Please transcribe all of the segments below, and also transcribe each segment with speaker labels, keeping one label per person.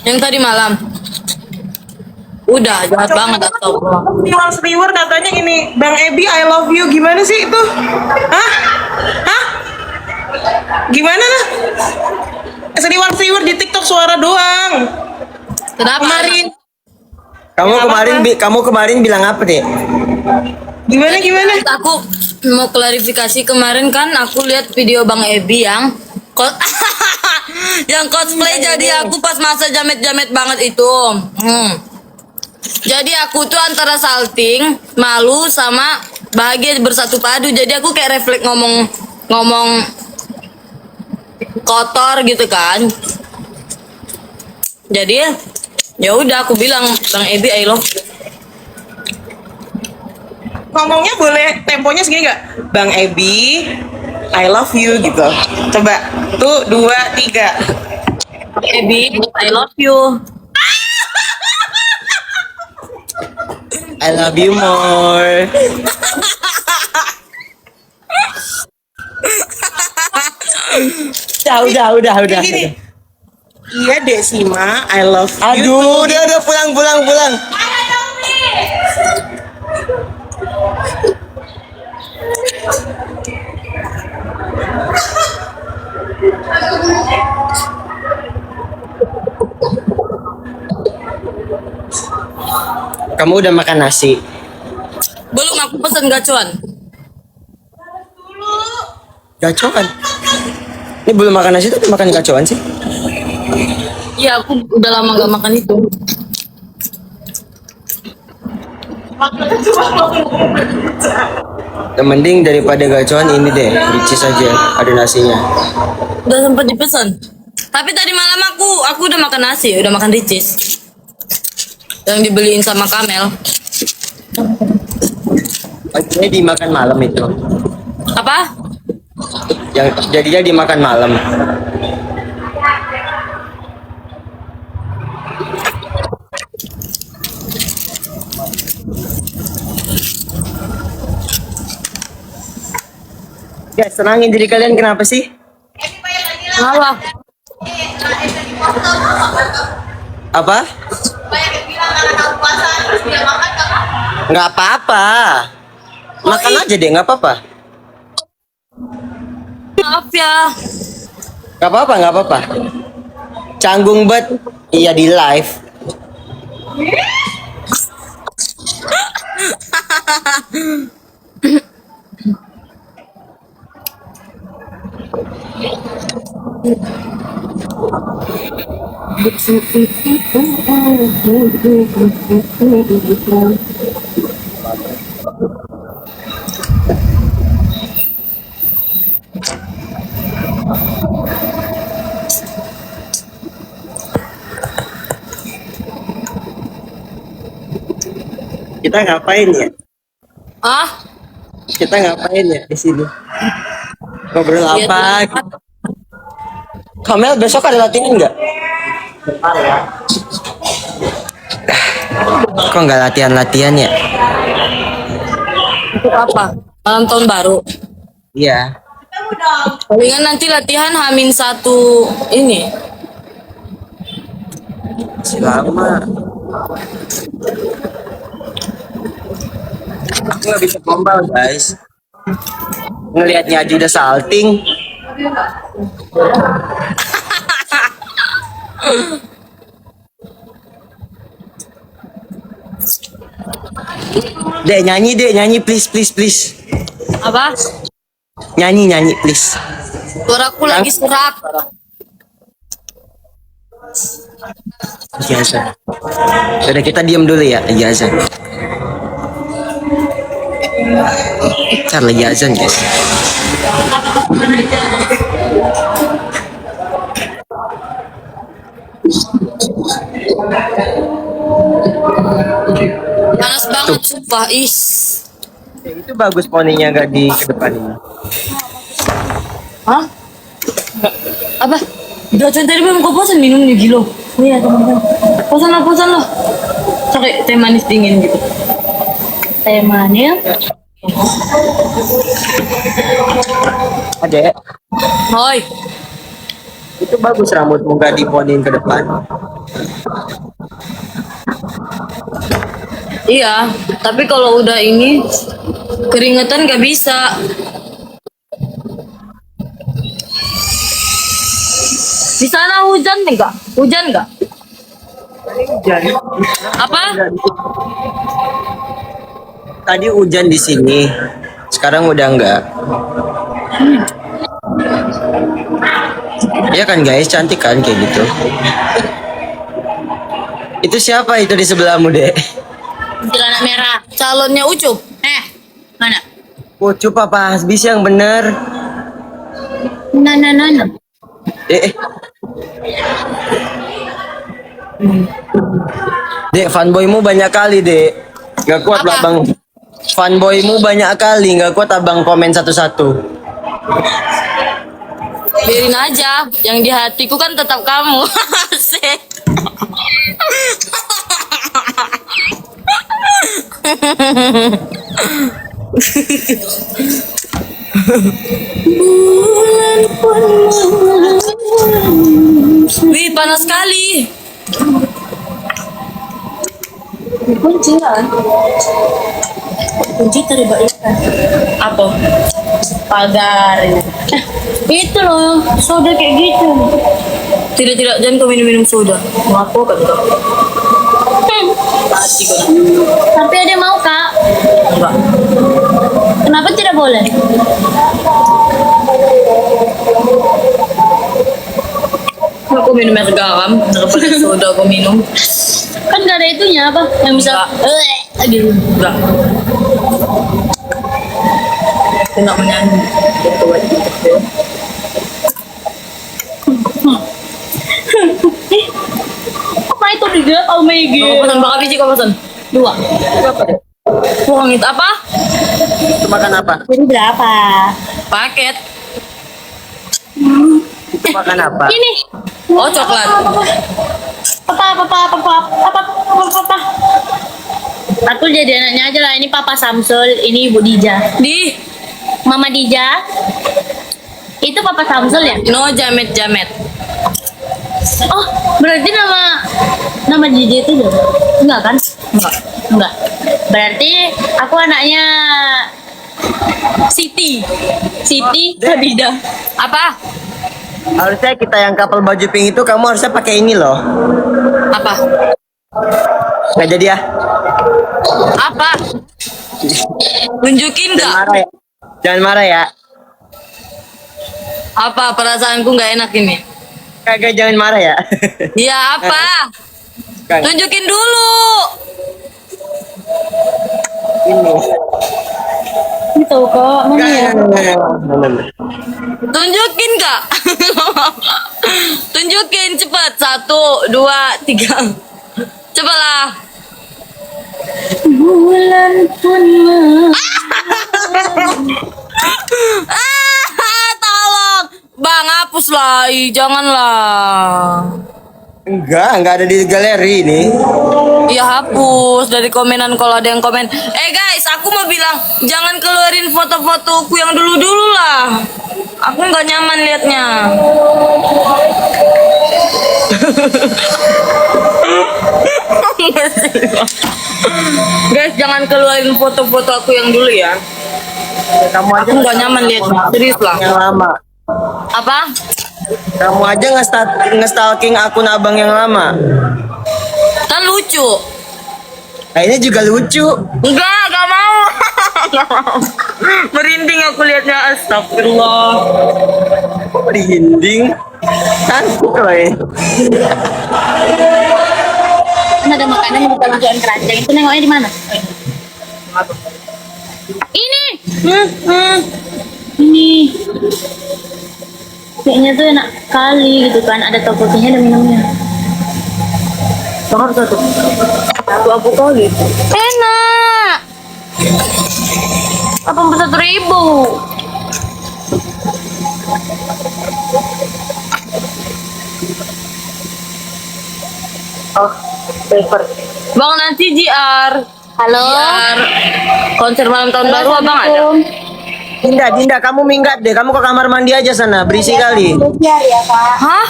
Speaker 1: Yang tadi malam. Udah jahat banget atau
Speaker 2: Sliwer katanya ini Bang Ebi I love you, gimana sih itu? Hah? Hah? Gimana lah? Sliwer di TikTok suara doang.
Speaker 1: kenapa?
Speaker 2: Kemarin
Speaker 3: Kamu kemarin bilang apa deh?
Speaker 2: gimana?
Speaker 1: Aku mau klarifikasi, kemarin kan aku lihat video Bang Ebi yang yang cosplay jadi aku pas masa jamet-jamet banget itu. Jadi aku tuh antara salting, malu sama bahagia bersatu padu. Jadi aku kayak refleks ngomong kotor gitu kan. Jadi ya udah aku bilang Bang Ebi I love you.
Speaker 2: Ngomongnya boleh temponya segini gak? Bang Ebi I love you gitu. Coba tuh 2, 3.
Speaker 1: Bang Ebi I love you.
Speaker 3: I love you more. Udah.
Speaker 2: Gini. Iya Dek Sima I love you.
Speaker 3: Aduh, udah pulang. Kamu udah makan nasi?
Speaker 1: Belum, aku pesen gacuan.
Speaker 3: Gacoan. Ini belum makan nasi tapi makan gacoan sih.
Speaker 1: Iya, aku udah lama gak makan itu.
Speaker 3: Yang mending daripada gacoan ini deh, ricis aja, ada nasinya.
Speaker 1: Udah sempat dipesan. Tapi tadi malam aku udah makan nasi, udah makan ricis. Yang dibeliin sama Kamel.
Speaker 3: Ini dimakan malam itu.
Speaker 1: Apa?
Speaker 3: Yang jadinya dimakan malam. Guys, senangin diri kalian kenapa sih?
Speaker 1: Ngalah.
Speaker 3: Apa? Nggak apa-apa. Makan aja deh, nggak apa-apa.
Speaker 1: Maaf ya.
Speaker 3: Nggak apa-apa. Canggung banget. Iya di live. Kita ngapain ya?
Speaker 1: Ah?
Speaker 3: Kita ngapain ya di sini? Ngobrol
Speaker 1: Lihat
Speaker 3: apa?
Speaker 1: lihat.
Speaker 3: Kamel besok ada latihan nggak? Kok nggak latihan ya?
Speaker 1: Untuk apa? Malam tahun baru.
Speaker 3: Iya.
Speaker 1: Palingan nanti latihan H-1 ini.
Speaker 3: Masih lama. Aku nggak bisa gombal guys. Ngelihatnya aja udah salting. Dek nyanyi please.
Speaker 1: Apa?
Speaker 3: Nyanyi please.
Speaker 1: Suaraku lagi serak.
Speaker 3: Ijazah. Udah kita diam dulu ya, ijazah. Ntar lagi azan guys.
Speaker 1: Panas banget sumpah.
Speaker 3: Ya, itu bagus poninya gak di kedepanin.
Speaker 1: Hah? Apa? Gacuan tadi belum kau pesan minumnya gilo. Oh iya teman-teman. Pesan lo. Pakai teh manis dingin gitu. Teh manis.
Speaker 3: Adek,
Speaker 1: Hoi.
Speaker 3: Itu bagus rambutmu gak diponin ke depan.
Speaker 1: Iya, tapi kalau udah ini keringetan gak bisa. Di sana hujan enggak? Hujan enggak?
Speaker 3: Hujan.
Speaker 1: Apa?
Speaker 3: Tadi hujan di sini. Sekarang udah enggak. Iya kan guys, cantik kan kayak gitu. Itu siapa itu di sebelahmu, Dek?
Speaker 1: Celana merah, calonnya Ucup. Mana?
Speaker 3: Ucup apa Hasbis yang bener?
Speaker 1: Nah.
Speaker 3: Dek, fanboymu banyak kali, Dek. Gak kuat
Speaker 1: Apa?
Speaker 3: lah, Bang. Fanboymu banyak kali, gak kuat abang komen satu-satu.
Speaker 1: Biarin aja, yang di hatiku kan tetap kamu. Asik. Wih, panas sekali. Kunci kan? Kunci terlibat ikan. Apa? Pagar. Itu loh, soda kayak gitu. Tidak, jangan kau minum soda. Mau apa kan kau? Mati kau.
Speaker 4: Tapi ada mau kak?
Speaker 1: Enggak.
Speaker 4: Kenapa tidak boleh?
Speaker 1: Aku minum air garam daripada soda aku minum.
Speaker 4: Kan gak ada itunya apa? Yang bisa gitu.
Speaker 1: Enggak. Aku nggak menyanyi.
Speaker 4: Apa itu juga? Oh my
Speaker 1: Kau pesan berapa biji kau pesan?
Speaker 4: 2.
Speaker 3: Berapa, Dek?
Speaker 1: Kurang itu apa?
Speaker 3: Itu makan apa?
Speaker 4: Jadi berapa?
Speaker 1: Paket.
Speaker 3: Itu makan apa?
Speaker 4: Ini.
Speaker 1: Oh, coklat.
Speaker 4: Papa. Aku jadi anaknya aja lah. Ini Papa Samsul, ini Ibu Dija.
Speaker 1: Di
Speaker 4: Mama Dija. Itu Papa Samsul ya?
Speaker 1: no jamet.
Speaker 4: Oh, berarti nama Dija itu juga? Enggak kan? Enggak. Berarti aku anaknya Siti Hadidah.
Speaker 1: Apa?
Speaker 3: Harusnya kita yang couple baju pink itu kamu harusnya pakai ini loh.
Speaker 1: Apa?
Speaker 3: Nggak jadi ya?
Speaker 1: Apa? Tunjukin
Speaker 3: Jangan
Speaker 1: nggak?
Speaker 3: marah ya. Jangan marah ya.
Speaker 1: Apa perasaanku nggak enak ini?
Speaker 3: Kagak jangan marah ya.
Speaker 1: Iya apa?
Speaker 3: Kagak.
Speaker 1: Tunjukin dulu.
Speaker 3: Ini.
Speaker 4: Itu kok, mana ya?
Speaker 3: Nggak.
Speaker 1: Tunjukin nggak? Tunjukin cepet. 1, 2, 3. Cobalah.
Speaker 4: Bulan pun
Speaker 1: Tolong. Bang, hapus lah. Janganlah.
Speaker 3: Enggak ada di galeri ini.
Speaker 1: Iya hapus dari komenan kalau ada yang komen. Guys, aku mau bilang jangan keluarin foto-fotoku yang dulu-dulu lah. Aku nggak nyaman liatnya. Guys, jangan keluarin foto-foto aku yang dulu ya.
Speaker 3: Kamu aja
Speaker 1: Aku nggak nyaman liatnya. Serius lah.
Speaker 3: yang lama.
Speaker 1: Apa?
Speaker 3: Kamu aja nge-stalking akun abang yang lama.
Speaker 1: Kan lucu.
Speaker 3: Nah, ini juga lucu.
Speaker 1: Nggak mau. Nggak mau. Merinding aku liatnya. Astagfirullah.
Speaker 3: Kok merinding? Cantik loh ini.
Speaker 4: kan ada makanan yang kita tunjukkan keranjang. Itu nengoknya di mana? Ini. Ini. Kayaknya tuh enak kali gitu kan. Ada topokinya, ada minumnya.
Speaker 1: Bakar satu. Satu aku kali.
Speaker 4: Enak. 81.000.
Speaker 1: Oh, paper. Bang nanti JR.
Speaker 4: Halo.
Speaker 1: JR. Konser malam tahun baru abang ada?
Speaker 3: Dinda, kamu minggat deh. Kamu ke kamar mandi aja sana. Berisik kali.
Speaker 4: Biar ya Kak.
Speaker 1: Hah?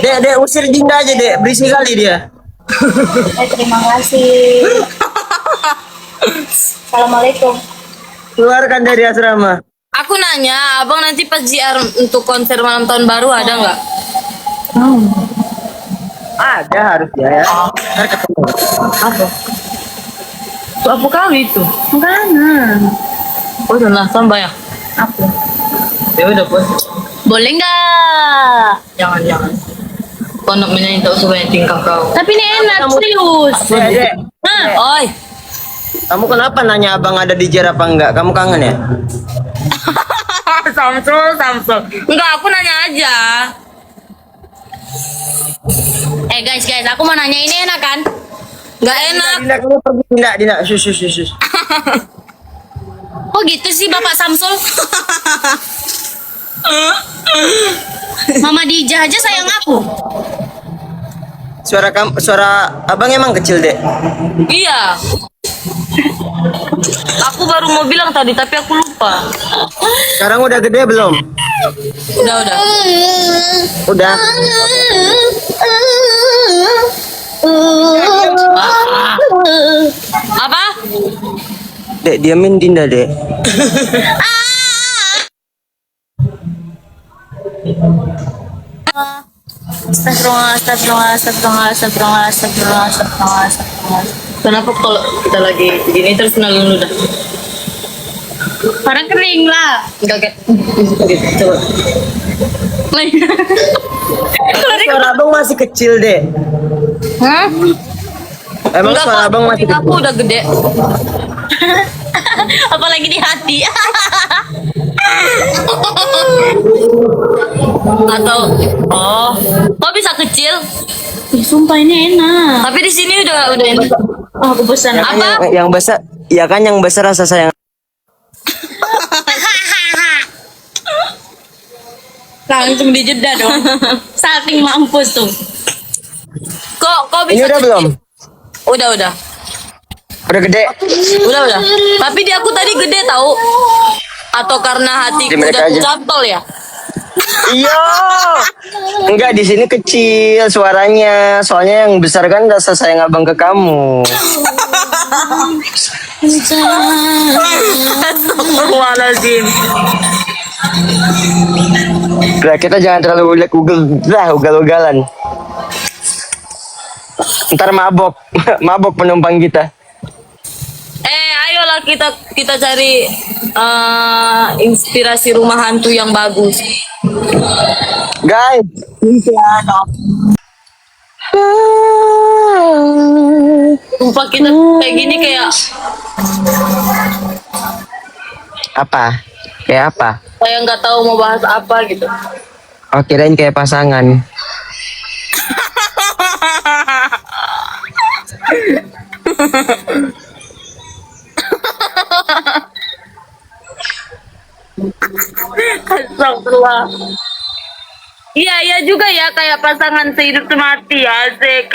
Speaker 3: Dek, usir Dinda aja, Dek. Berisik kali dia.
Speaker 4: Terima kasih. Assalamualaikum.
Speaker 3: Keluarkan dari asrama.
Speaker 1: Aku nanya, abang nanti pas JR untuk konser malam tahun baru ada nggak?
Speaker 3: Ada harusnya ya. Ntar ketemu.
Speaker 1: Apa? Itu apa kali itu?
Speaker 4: Makanan.
Speaker 1: Oh, udah tambah ya?
Speaker 4: Apa?
Speaker 1: Ya udah, Bos.
Speaker 4: Boleh nggak?
Speaker 1: Jangan. Kau nak menyanyi tak usah banyak tingkah kau.
Speaker 4: Tapi ini enak serius.
Speaker 3: Dek,
Speaker 1: Oi.
Speaker 3: kamu kenapa nanya abang ada di JR apa enggak? Kamu kangen ya?
Speaker 1: Samsul. Enggak, aku nanya aja.
Speaker 4: Guys, aku mau nanya ini enak kan?
Speaker 1: Enggak enak.
Speaker 3: Dinda, kamu pergi. Dinda. Sus.
Speaker 4: Oh gitu sih Bapak Samsul. Mama Dija aja sayang aku.
Speaker 3: Suara abang emang kecil, Dek.
Speaker 1: Iya. Aku baru mau bilang tadi, tapi aku lupa.
Speaker 3: Sekarang udah gede belum?
Speaker 1: Udah.
Speaker 3: Udah.
Speaker 1: Apa?
Speaker 3: Dek, diamin Dinda, Dek.
Speaker 4: Astagfirullah.
Speaker 1: Kenapa kalau kita lagi gini terus nalun udah?
Speaker 4: Karena kering lah.
Speaker 1: Enggak kayak gitu. Coba.
Speaker 3: Suara abang masih kecil, Dek.
Speaker 1: Hah?
Speaker 3: Emang
Speaker 1: Enggak,
Speaker 3: suara
Speaker 1: kok,
Speaker 3: abang masih
Speaker 1: kuping aku
Speaker 3: kecil.
Speaker 1: udah gede.
Speaker 4: Apalagi di hati.
Speaker 1: Atau kok bisa kecil?
Speaker 4: Sumpah ini enak.
Speaker 1: Tapi di sini udah enak.
Speaker 4: Oh, aku bosan.
Speaker 3: Ya kan
Speaker 1: Apa?
Speaker 3: yang besar, ya kan yang besar rasa sayang.
Speaker 1: Langsung dijeda dong.
Speaker 4: Salting mampus tuh.
Speaker 1: Kok
Speaker 3: Ini
Speaker 1: bisa
Speaker 3: udah
Speaker 1: kecil?
Speaker 3: belum?
Speaker 1: Udah.
Speaker 3: Udah gede.
Speaker 1: Udah. Tapi di aku tadi gede tahu. Atau karena hatiku
Speaker 3: Di mereka
Speaker 1: udah
Speaker 3: aja.
Speaker 1: cantol ya?
Speaker 3: Iya. Enggak, di sini kecil suaranya. Soalnya yang besar kan rasa sayang abang ke kamu.
Speaker 1: Astagfirullahaladzim.
Speaker 3: Nah, kita jangan terlalu ugal-ugalan. Ntar mabok, mabok penumpang kita.
Speaker 1: Ayolah kita cari inspirasi rumah hantu yang bagus.
Speaker 3: Guys,
Speaker 1: Sumpah kita kayak gini kayak
Speaker 3: apa? Kayak apa?
Speaker 1: nggak tahu mau bahas apa gitu.
Speaker 3: Oh, kirain kayak pasangan.
Speaker 1: Astagfirullah. Iya juga ya kayak pasangan sehidup semati asik.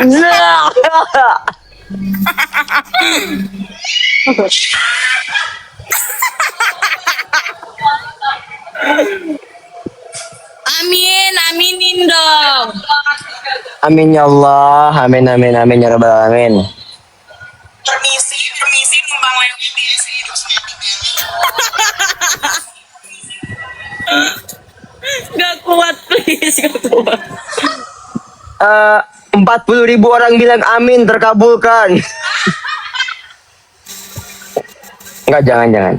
Speaker 1: Aminin dong.
Speaker 3: Amin ya Allah, amin ya rabbal alamin.
Speaker 2: Permisi numpang lewat ya hidup
Speaker 1: Gak kuat please, gak kuat.
Speaker 3: 40.000 orang bilang amin terkabulkan. Enggak, jangan.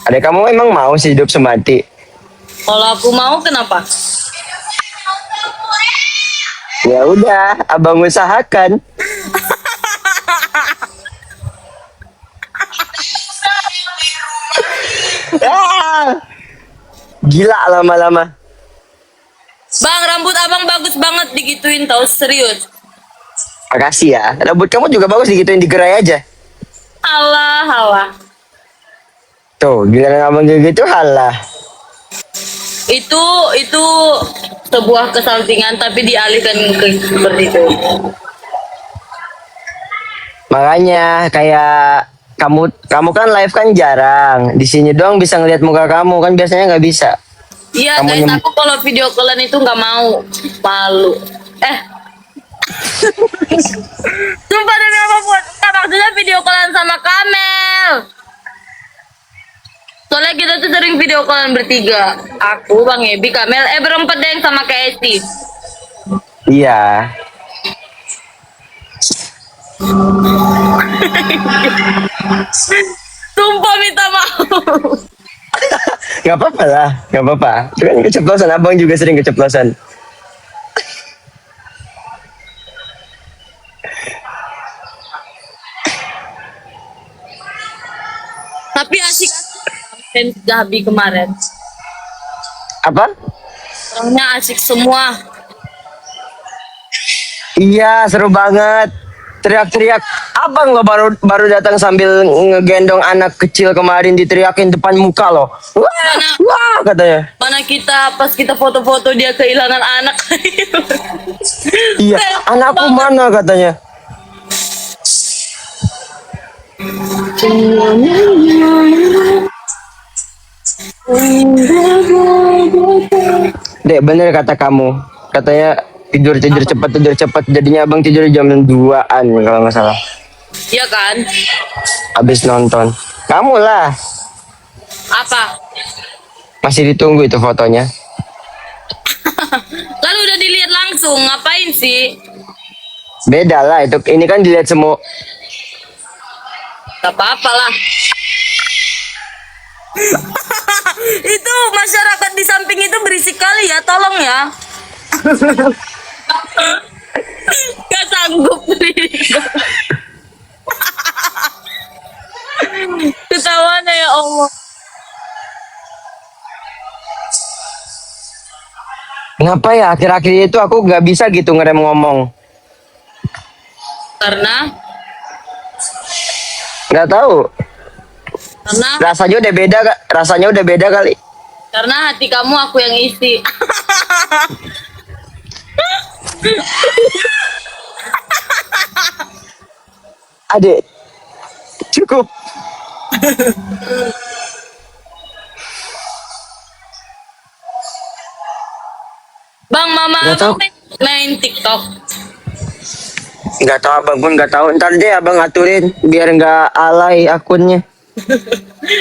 Speaker 3: Adek kamu emang mau sih hidup semati?
Speaker 1: Kalau aku mau kenapa?
Speaker 3: Ya udah, abang usahakan. Gila lama-lama.
Speaker 1: Bang, rambut abang bagus banget digituin tau, serius.
Speaker 3: Makasih ya. Rambut kamu juga bagus digituin, digerai aja.
Speaker 1: Allah.
Speaker 3: Tuh, giliran abang gitu halah.
Speaker 1: Itu sebuah kesaltingan tapi dialihkan ke seperti itu.
Speaker 3: Makanya kayak kamu kan live kan jarang. Di sini doang bisa ngeliat muka kamu kan biasanya nggak bisa.
Speaker 1: Iya
Speaker 3: Kamu
Speaker 1: guys,
Speaker 3: nyem-
Speaker 1: aku kalau video callan itu nggak mau, malu. Sumpah demi apapun, nggak maksudnya video callan sama Kamel. Soalnya kita tuh sering video callan bertiga. Aku, Bang Ebi, Kamel, berempat deh yang sama kayak Esti.
Speaker 3: Iya.
Speaker 1: Sumpah minta maaf.
Speaker 3: Nggak apa-apa lah, nggak apa-apa. Itu kan keceplosan, abang juga sering keceplosan.
Speaker 1: Tapi asik fans Gabi kemarin.
Speaker 3: Apa?
Speaker 1: Orangnya asik semua.
Speaker 3: Iya, seru banget. Teriak-teriak. Abang lo baru datang sambil ngegendong anak kecil kemarin diteriakin depan muka lo. Wah, wah katanya.
Speaker 1: Mana kita pas kita foto-foto dia kehilangan anak.
Speaker 3: Iya, anakku mana katanya. Dek, bener kata kamu. Katanya tidur cepat. Jadinya abang tidur jam 2-an kalau nggak salah.
Speaker 1: Iya kan?
Speaker 3: Habis nonton. Kamu lah.
Speaker 1: Apa?
Speaker 3: Masih ditunggu itu fotonya.
Speaker 1: Lalu udah dilihat langsung, ngapain sih?
Speaker 3: Beda lah itu. Ini kan dilihat semua.
Speaker 1: Gak apa-apa lah. Itu masyarakat di samping itu berisik kali ya, tolong ya. Gak sanggup nih. Ketawanya ya Allah.
Speaker 3: Kenapa ya akhir-akhir itu aku nggak bisa gitu ngerem ngomong.
Speaker 1: Karena
Speaker 3: Nggak tahu.
Speaker 1: karena
Speaker 3: Rasanya udah beda kali.
Speaker 1: karena hati kamu aku yang isi.
Speaker 3: Adek, cukup.
Speaker 1: Bang, mama
Speaker 3: Nggak tahu.
Speaker 1: abang main TikTok.
Speaker 3: Nggak tahu abang pun nggak tahu. Ntar deh abang aturin biar nggak alay akunnya.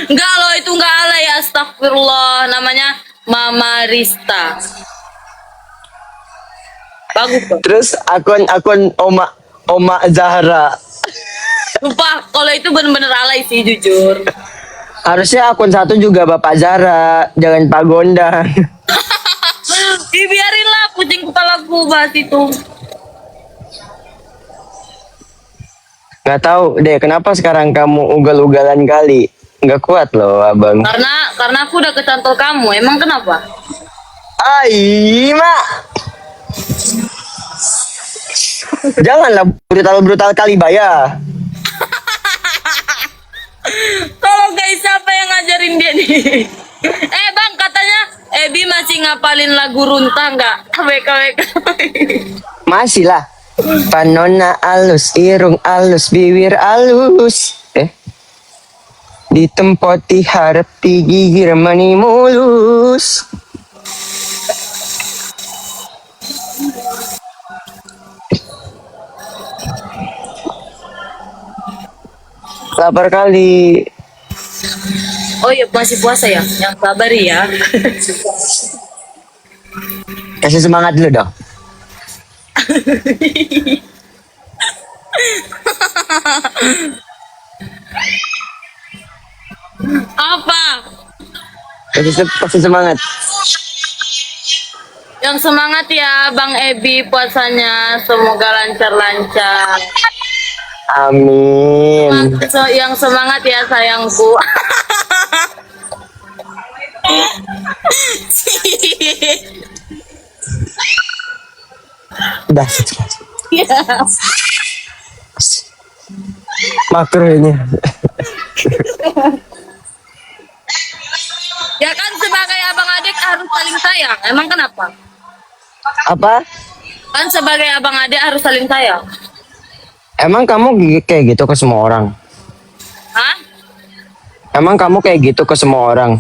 Speaker 1: Enggak loh, itu enggak alay, astagfirullah. Namanya Mama Rista. Bagus kok.
Speaker 3: Terus akun Oma Zahra.
Speaker 1: Sumpah, kalau itu bener-bener alay sih, jujur.
Speaker 3: Harusnya akun satu juga Bapak Zahra, jangan Pak Gondang.
Speaker 1: Biarin lah, kucing kepalaku bahas itu.
Speaker 3: Nggak tahu deh kenapa sekarang kamu ugal-ugalan kali. Nggak kuat loh abang.
Speaker 1: Karena aku udah kecantol kamu, emang kenapa?
Speaker 3: Mak. Janganlah brutal kali Baya.
Speaker 1: Tolong guys, siapa yang ngajarin dia nih? Bang, katanya Ebi masih ngapalin lagu Runta nggak? WKWK.
Speaker 3: Masih lah. Panona alus, irung alus, bibir alus. Ditempoti harap gigir mani mulus. Lapar kali.
Speaker 1: Oh iya, masih puasa ya? Yang sabar ya.
Speaker 3: Kasih semangat dulu dong.
Speaker 1: Apa?
Speaker 3: Kasih semangat.
Speaker 1: Yang semangat ya Bang Ebi puasanya, semoga lancar-lancar.
Speaker 3: Amin.
Speaker 1: Yang semangat ya sayangku.
Speaker 3: Udah.
Speaker 1: Iya.
Speaker 3: Makro ini.
Speaker 1: Ya kan sebagai abang adik harus saling sayang. Emang kenapa?
Speaker 3: Apa?
Speaker 1: Kan sebagai abang adik harus saling sayang.
Speaker 3: Emang kamu kayak gitu ke semua orang?
Speaker 1: Hah?
Speaker 3: Emang kamu kayak gitu ke semua orang?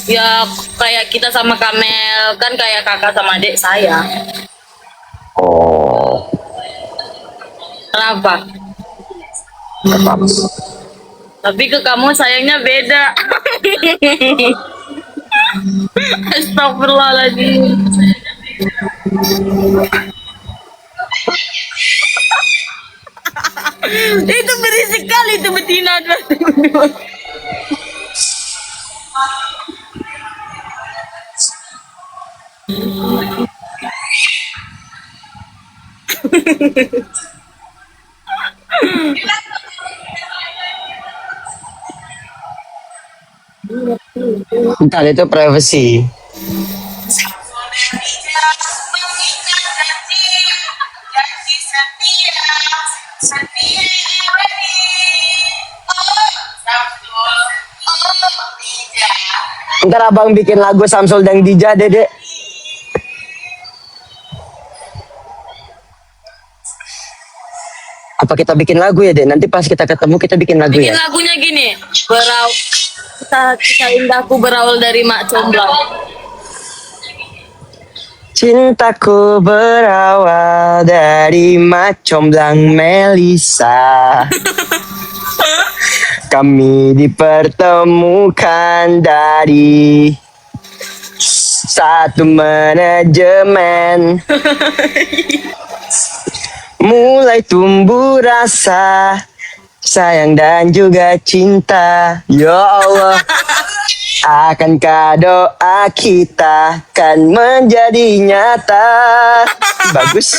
Speaker 1: Ya kayak kita sama Kamel kan kayak kakak sama adik saya.
Speaker 3: Oh,
Speaker 1: Kenapa?
Speaker 3: nggak apa-apa.
Speaker 1: Tapi ke kamu sayangnya beda. Astagfirullahaladzim. Itu berisik kali itu betina.
Speaker 3: Bentar, itu privacy. Ntar abang bikin lagu Samsul dan Dija, Dede. Apa kita bikin lagu ya, Dek? Nanti pas kita ketemu kita bikin lagu
Speaker 1: Bikin
Speaker 3: ya.
Speaker 1: lagunya gini. Kisah indahku berawal dari Mak Comblang.
Speaker 3: Cintaku berawal dari Macomblang Melisa. Kami dipertemukan dari satu manajemen. Mulai tumbuh rasa sayang dan juga cinta. Ya Allah, akankah doa kita kan menjadi nyata? Bagus.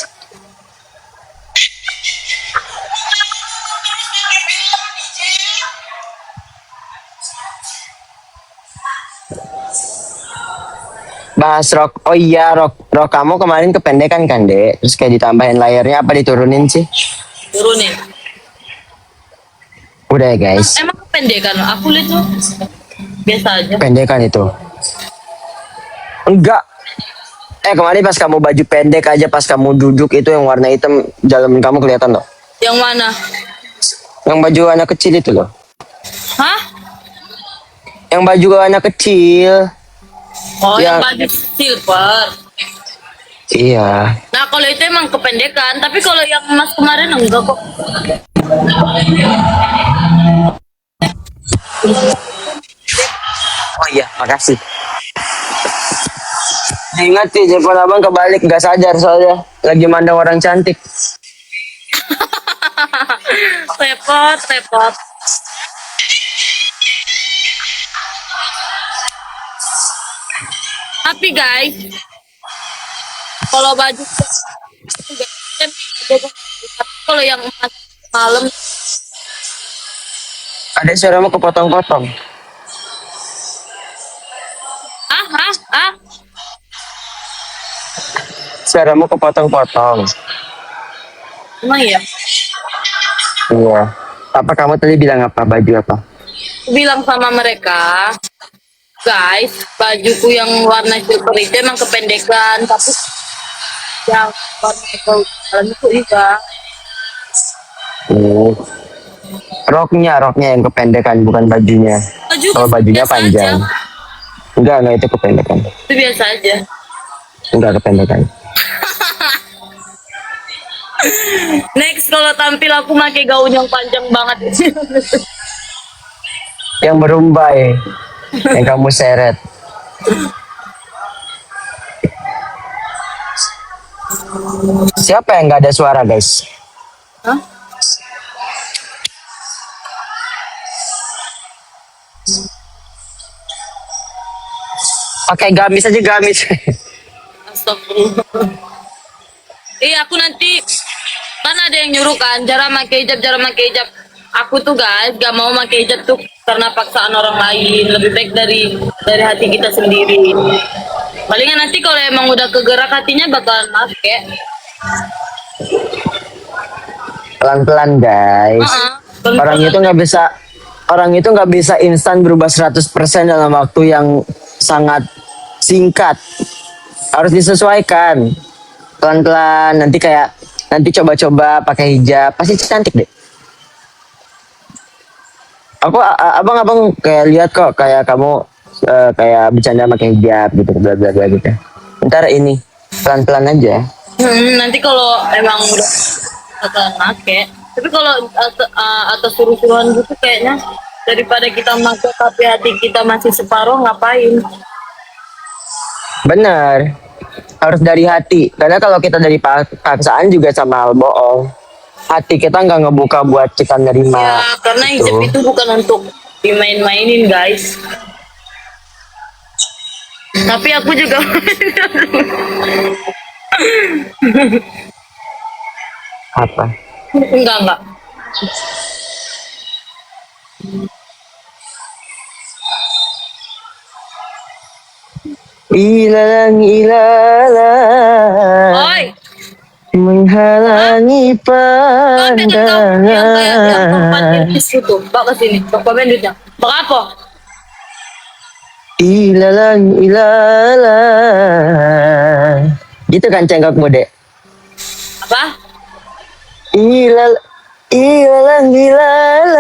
Speaker 3: Bahas rok. Oh iya, rok kamu kemarin kependekan kan, Dek? Terus kayak ditambahin layarnya apa diturunin sih?
Speaker 1: Turunin.
Speaker 3: Udah ya, guys.
Speaker 1: Emang kependekan? Aku lihat tuh biasa aja.
Speaker 3: Pendekan itu. Enggak. Kemarin pas kamu baju pendek aja, pas kamu duduk itu yang warna hitam, dalam kamu kelihatan loh.
Speaker 1: Yang mana?
Speaker 3: Yang baju anak kecil itu loh.
Speaker 1: Hah?
Speaker 3: Yang baju anak kecil.
Speaker 1: Oh, yang
Speaker 3: Ya.
Speaker 1: baju silver.
Speaker 3: Iya.
Speaker 1: Nah, kalau itu emang kependekan, tapi kalau yang emas kemarin enggak kok.
Speaker 3: Oh iya, makasih. Ingat sih, telepon abang kebalik, gak sadar soalnya. Lagi mandang orang cantik.
Speaker 1: Repot, repot. Tapi guys, kalau baju kalau yang emas malam
Speaker 3: Ada suaramu kepotong-potong.
Speaker 1: ah
Speaker 3: Suaramu kepotong-potong.
Speaker 1: emang ya.
Speaker 3: Iya. Apa kamu tadi bilang apa? Baju apa?
Speaker 1: Aku bilang sama mereka, guys, bajuku yang warna silver itu emang kependekan, tapi yang warna gold itu juga.
Speaker 3: Hmm. Roknya yang kependekan, bukan bajunya.
Speaker 1: Baju
Speaker 3: Kalau bajunya
Speaker 1: biasa
Speaker 3: panjang.
Speaker 1: aja.
Speaker 3: Enggak, itu kependekan.
Speaker 1: Itu biasa aja.
Speaker 3: Enggak kependekan.
Speaker 1: Next kalau tampil aku pakai gaun yang panjang banget.
Speaker 3: Yang berumbai. Yang kamu seret. Siapa yang nggak ada suara, guys?
Speaker 1: Hah?
Speaker 3: Pakai gamis aja, gamis.
Speaker 1: Astagfirullah. Aku nanti kan ada yang nyuruh kan jarang pakai hijab, aku tuh guys gak mau pakai hijab tuh karena paksaan orang lain, lebih baik dari hati kita sendiri. Palingan nanti kalau emang udah kegerak hatinya bakalan pakai.
Speaker 3: Pelan-pelan, guys. Orang itu nggak bisa instan berubah 100% dalam waktu yang sangat singkat. Harus disesuaikan. Pelan-pelan, nanti kayak Nanti coba-coba pakai hijab, pasti cantik deh. Abang-abang kayak lihat kok kayak kamu kayak bercanda pakai hijab gitu bla bla bla gitu. Ntar ini pelan-pelan aja.
Speaker 1: Nanti kalau emang udah bakalan make. Tapi kalau atas suruh-suruhan gitu kayaknya daripada kita make tapi hati kita masih separuh ngapain?
Speaker 3: Bener, harus dari hati. Karena kalau kita dari paksaan juga sama hal bohong. Hati kita nggak ngebuka buat kita nerima.
Speaker 1: Ya, karena hijab
Speaker 3: Gitu.
Speaker 1: itu bukan untuk dimain-mainin, guys. Tapi aku juga
Speaker 3: Apa?
Speaker 1: enggak.
Speaker 3: Ilalang
Speaker 1: Oi,
Speaker 3: menghalangi
Speaker 1: kau pengen tahu yang kayak yang tempat
Speaker 3: pandangan.
Speaker 1: Inggris itu? Bawa ke sini, bawa komen duitnya. Bawa apa?
Speaker 3: Ilalang. Gitu kan cengkokmu, Dek?
Speaker 1: Apa?
Speaker 3: Ilal ilalang.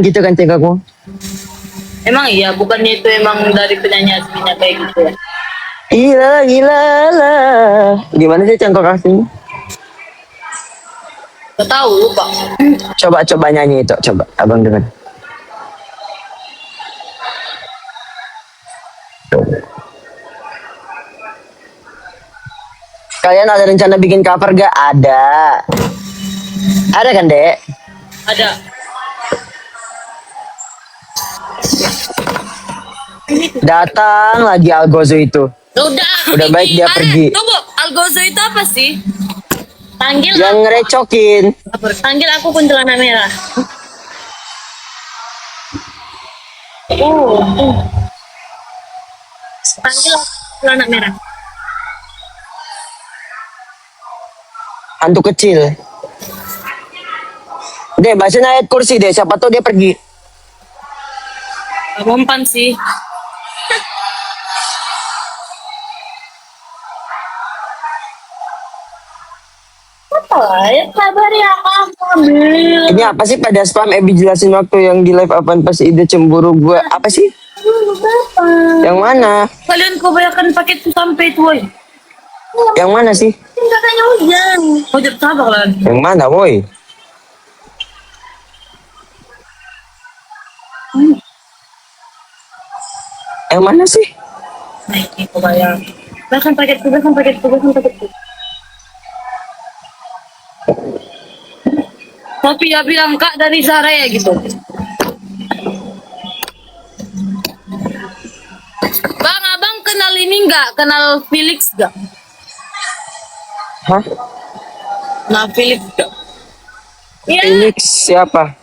Speaker 3: Gitu kan cengkokmu?
Speaker 1: Emang iya, bukannya itu emang dari penyanyi aslinya kayak gitu ya?
Speaker 3: Ilalang. Gimana sih cengkok aslinya?
Speaker 1: Gak tahu, lupa.
Speaker 3: Coba nyanyi itu, coba abang dengar. Kalian ada rencana bikin cover gak? Ada kan, Dek?
Speaker 1: Ada.
Speaker 3: Datang lagi Algozo itu.
Speaker 1: Udah
Speaker 3: baik dia pergi.
Speaker 1: Tunggu, Algozo itu apa sih?
Speaker 4: Panggil
Speaker 3: Yang ngerecokin.
Speaker 4: panggil aku kuntilanak merah. Panggil aku kuntilanak merah.
Speaker 3: Hantu kecil. Dek, bacain ayat kursi deh. Siapa tahu dia pergi.
Speaker 1: Gak mempan sih.
Speaker 4: Apa ya? Sabar ya, aku ambil.
Speaker 3: Ini apa sih pada spam? Ebi jelasin waktu yang di live apaan pas ide cemburu gue. Apa sih?
Speaker 4: Berapa?
Speaker 3: Yang mana?
Speaker 1: Kalian kebanyakan paket tuh sampai itu, woy.
Speaker 3: Yang mana sih?
Speaker 4: Katanya hujan.
Speaker 1: Oh, jadi sabar kalian.
Speaker 3: Yang mana, woi? Yang mana sih?
Speaker 1: Nah, ini kebayang. Bahkan paketku. Tapi ya bilang kak dari Zara ya gitu. Bang, abang kenal ini nggak? Kenal Felix nggak?
Speaker 3: Hah?
Speaker 1: Nah, Felix nggak? Iya,
Speaker 3: Felix siapa?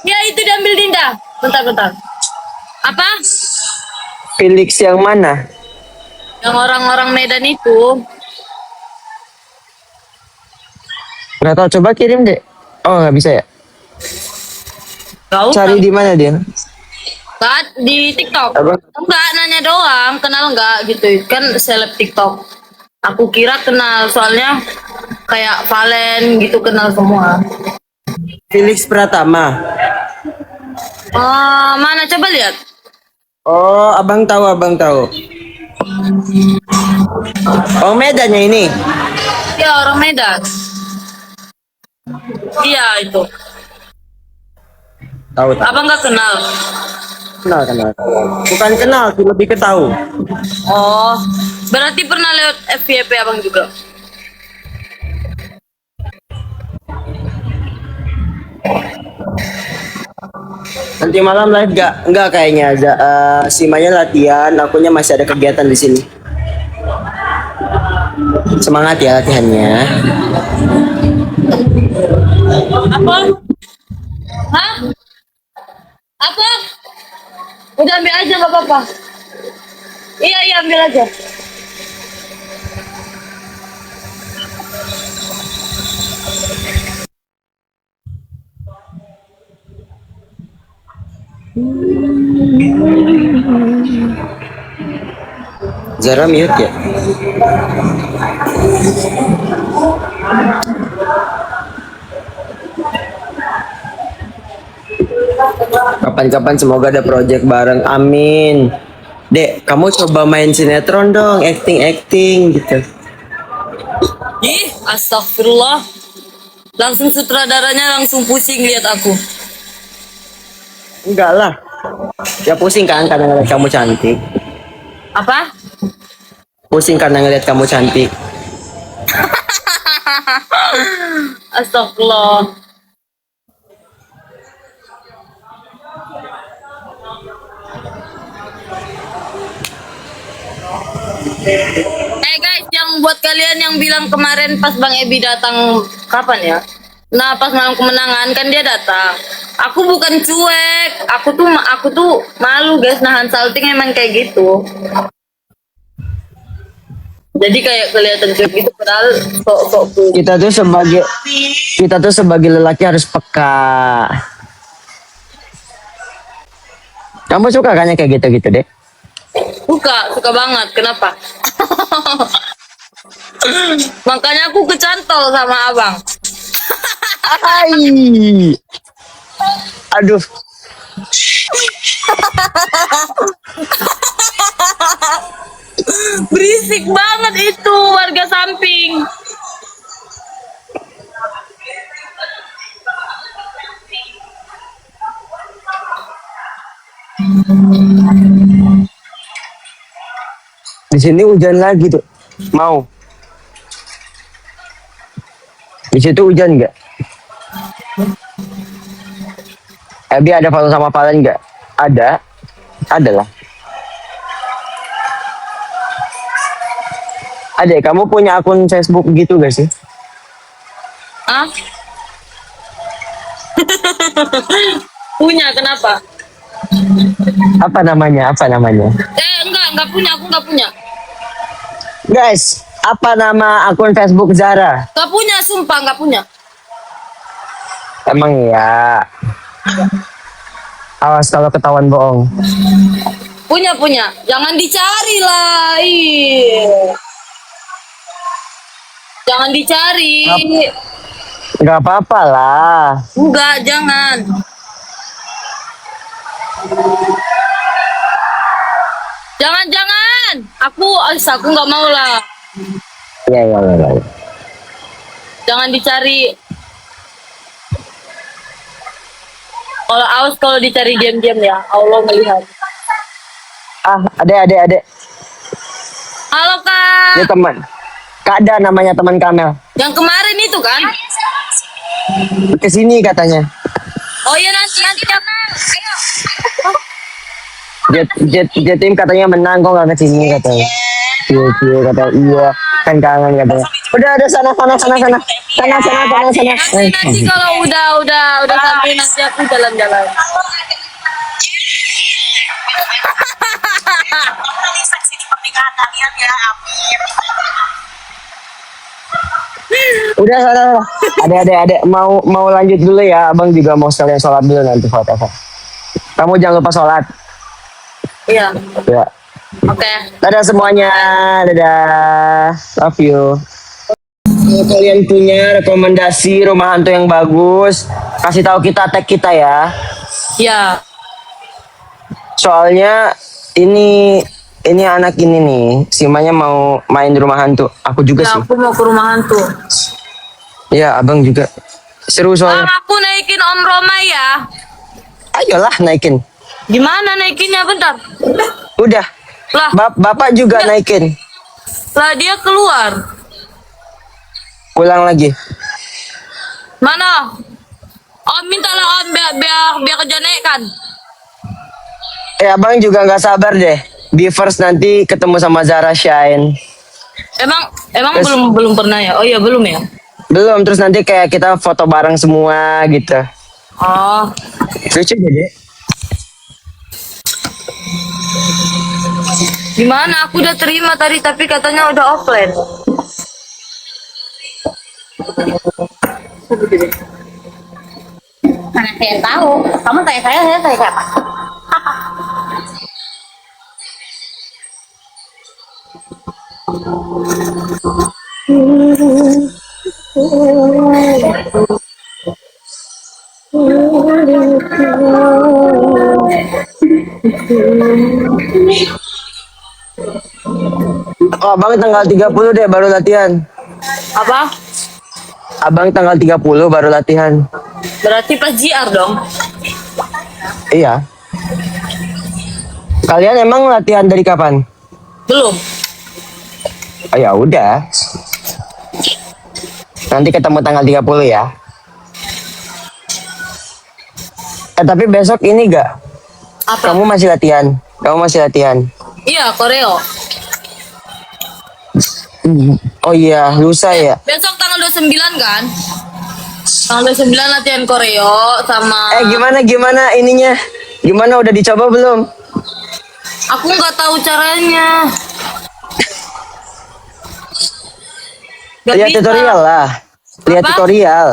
Speaker 1: ya itu diambil Dinda. Bentar. Apa?
Speaker 3: Felix yang mana?
Speaker 1: Yang orang-orang Medan itu.
Speaker 3: Nggak tahu, coba kirim deh. Oh, nggak bisa ya?
Speaker 1: Kau
Speaker 3: Cari di mana dia?
Speaker 1: Nggak, di TikTok.
Speaker 3: Apa?
Speaker 1: Enggak, nanya doang, kenal nggak gitu. Kan seleb TikTok. Aku kira kenal, soalnya kayak Valen gitu kenal semua.
Speaker 3: Felix Pratama.
Speaker 1: Mana coba lihat.
Speaker 3: Oh, abang tahu. Oh, Medannya ini.
Speaker 1: Ya orang Medan. Iya itu.
Speaker 3: Tahu.
Speaker 1: Abang nggak kenal.
Speaker 3: Kenal. Bukan kenal, sih, lebih ke tahu.
Speaker 1: Oh, berarti pernah lewat FYP abang juga.
Speaker 3: Nanti malam live gak? Enggak kayaknya. Simanya latihan, akunya masih ada kegiatan di sini. Semangat ya latihannya.
Speaker 1: Apa? Hah? Apa? Udah ambil aja nggak apa-apa. Iya ambil aja.
Speaker 3: Zara mute ya. Kapan-kapan semoga ada project bareng. Amin. Dek, kamu coba main sinetron dong, acting gitu.
Speaker 1: Ih, astagfirullah. Langsung sutradaranya langsung pusing lihat aku.
Speaker 3: Enggak lah. Ya pusing kan karena ngeliat kamu cantik.
Speaker 1: Apa?
Speaker 3: Pusing karena ngeliat kamu cantik.
Speaker 1: Astagfirullah. Guys, yang buat kalian yang bilang kemarin pas Bang Ebi datang kapan ya? Nah, pas malam kemenangan kan dia datang. Aku bukan cuek, aku tuh malu guys nahan salting emang kayak gitu. Jadi kayak kelihatan cuek gitu padahal sok-sok cool.
Speaker 3: Kita tuh sebagai lelaki harus peka. Kamu suka kan kayak gitu-gitu deh?
Speaker 1: Suka banget. Kenapa? Makanya aku kecantol sama abang.
Speaker 3: Hai. Aduh.
Speaker 1: Berisik banget itu warga samping.
Speaker 3: Di sini hujan lagi tuh. Mau. Di situ hujan nggak? Ebi ada foto sama Valen nggak? Ada. Ada lah. Adek, kamu punya akun Facebook gitu gak sih?
Speaker 1: Ah? Punya, kenapa?
Speaker 3: Apa namanya?
Speaker 1: Enggak punya, aku enggak punya.
Speaker 3: Guys, apa nama akun Facebook Zara?
Speaker 1: Enggak punya, sumpah enggak punya.
Speaker 3: Emang ya. Awas kalau ketahuan bohong.
Speaker 1: Punya. Jangan dicari lah. Ih. Jangan dicari.
Speaker 3: Gak apa-apa lah.
Speaker 1: Enggak, jangan. Jangan. Aku nggak mau lah.
Speaker 3: Ya.
Speaker 1: Jangan dicari. Kalau dicari diam-diam ya, Allah melihat.
Speaker 3: Ah, adek.
Speaker 1: Halo Kak.
Speaker 3: Ini teman. Kak ada namanya teman Kamel.
Speaker 1: Yang kemarin itu kan?
Speaker 3: Kesini katanya.
Speaker 1: Oh iya nanti ya.
Speaker 3: Jatim katanya menang kok nggak kesini katanya. Iya katanya iya kan kangen katanya. Udah sana.
Speaker 1: Nanti kalau udah sampai nanti aku jalan-jalan.
Speaker 3: Udah sana. Adek mau lanjut dulu ya. Abang juga mau sekalian sholat dulu nanti foto. Kamu jangan lupa sholat.
Speaker 1: Iya.
Speaker 3: Ya.
Speaker 1: Oke.
Speaker 3: Dadah semuanya. Dadah. Love you. Kalau kalian punya rekomendasi rumah hantu yang bagus, kasih tahu kita, tag kita ya.
Speaker 1: Ya.
Speaker 3: Soalnya ini anak ini nih, Simanya mau main di rumah hantu. Aku juga
Speaker 1: Ya,
Speaker 3: sih.
Speaker 1: aku mau ke rumah hantu.
Speaker 3: Iya, abang juga. Seru
Speaker 1: Bang,
Speaker 3: soalnya.
Speaker 1: aku naikin Om Roma ya.
Speaker 3: Ayolah naikin.
Speaker 1: Gimana naikinnya bentar?
Speaker 3: Udah.
Speaker 1: Lah,
Speaker 3: Bapak juga naikin.
Speaker 1: lah dia keluar.
Speaker 3: Pulang lagi.
Speaker 1: Mana? Om mintalah Om biar kerja naik kan.
Speaker 3: Abang juga nggak sabar deh. Be first nanti ketemu sama Zara Shine.
Speaker 1: Emang
Speaker 3: Terus-
Speaker 1: belum pernah ya? Oh iya belum ya.
Speaker 3: Belum, terus nanti kayak kita foto bareng semua gitu.
Speaker 1: Oh,
Speaker 3: Lucu jadi.
Speaker 1: gimana? Aku udah terima tadi tapi katanya udah offline.
Speaker 4: Mana saya tahu. Kamu tanya saya tanya siapa?
Speaker 3: Oh, abang tanggal 30 deh baru latihan.
Speaker 1: Apa?
Speaker 3: Abang tanggal 30 baru latihan.
Speaker 1: Berarti pas JR dong.
Speaker 3: Iya. Kalian emang latihan dari kapan?
Speaker 1: Belum.
Speaker 3: Oh ya udah. Nanti ketemu tanggal 30 ya. Tapi besok ini gak?
Speaker 1: Apa?
Speaker 3: Kamu masih latihan? Kamu masih latihan?
Speaker 1: Iya, koreo.
Speaker 3: Oh iya, lusa ya.
Speaker 1: Besok tanggal 29 kan? Tanggal 29 latihan koreo sama
Speaker 3: Gimana ininya? Gimana udah dicoba belum?
Speaker 1: aku nggak tahu caranya. Nggak
Speaker 3: Lihat
Speaker 1: bisa.
Speaker 3: tutorial lah. Lihat
Speaker 1: Apa?
Speaker 3: tutorial.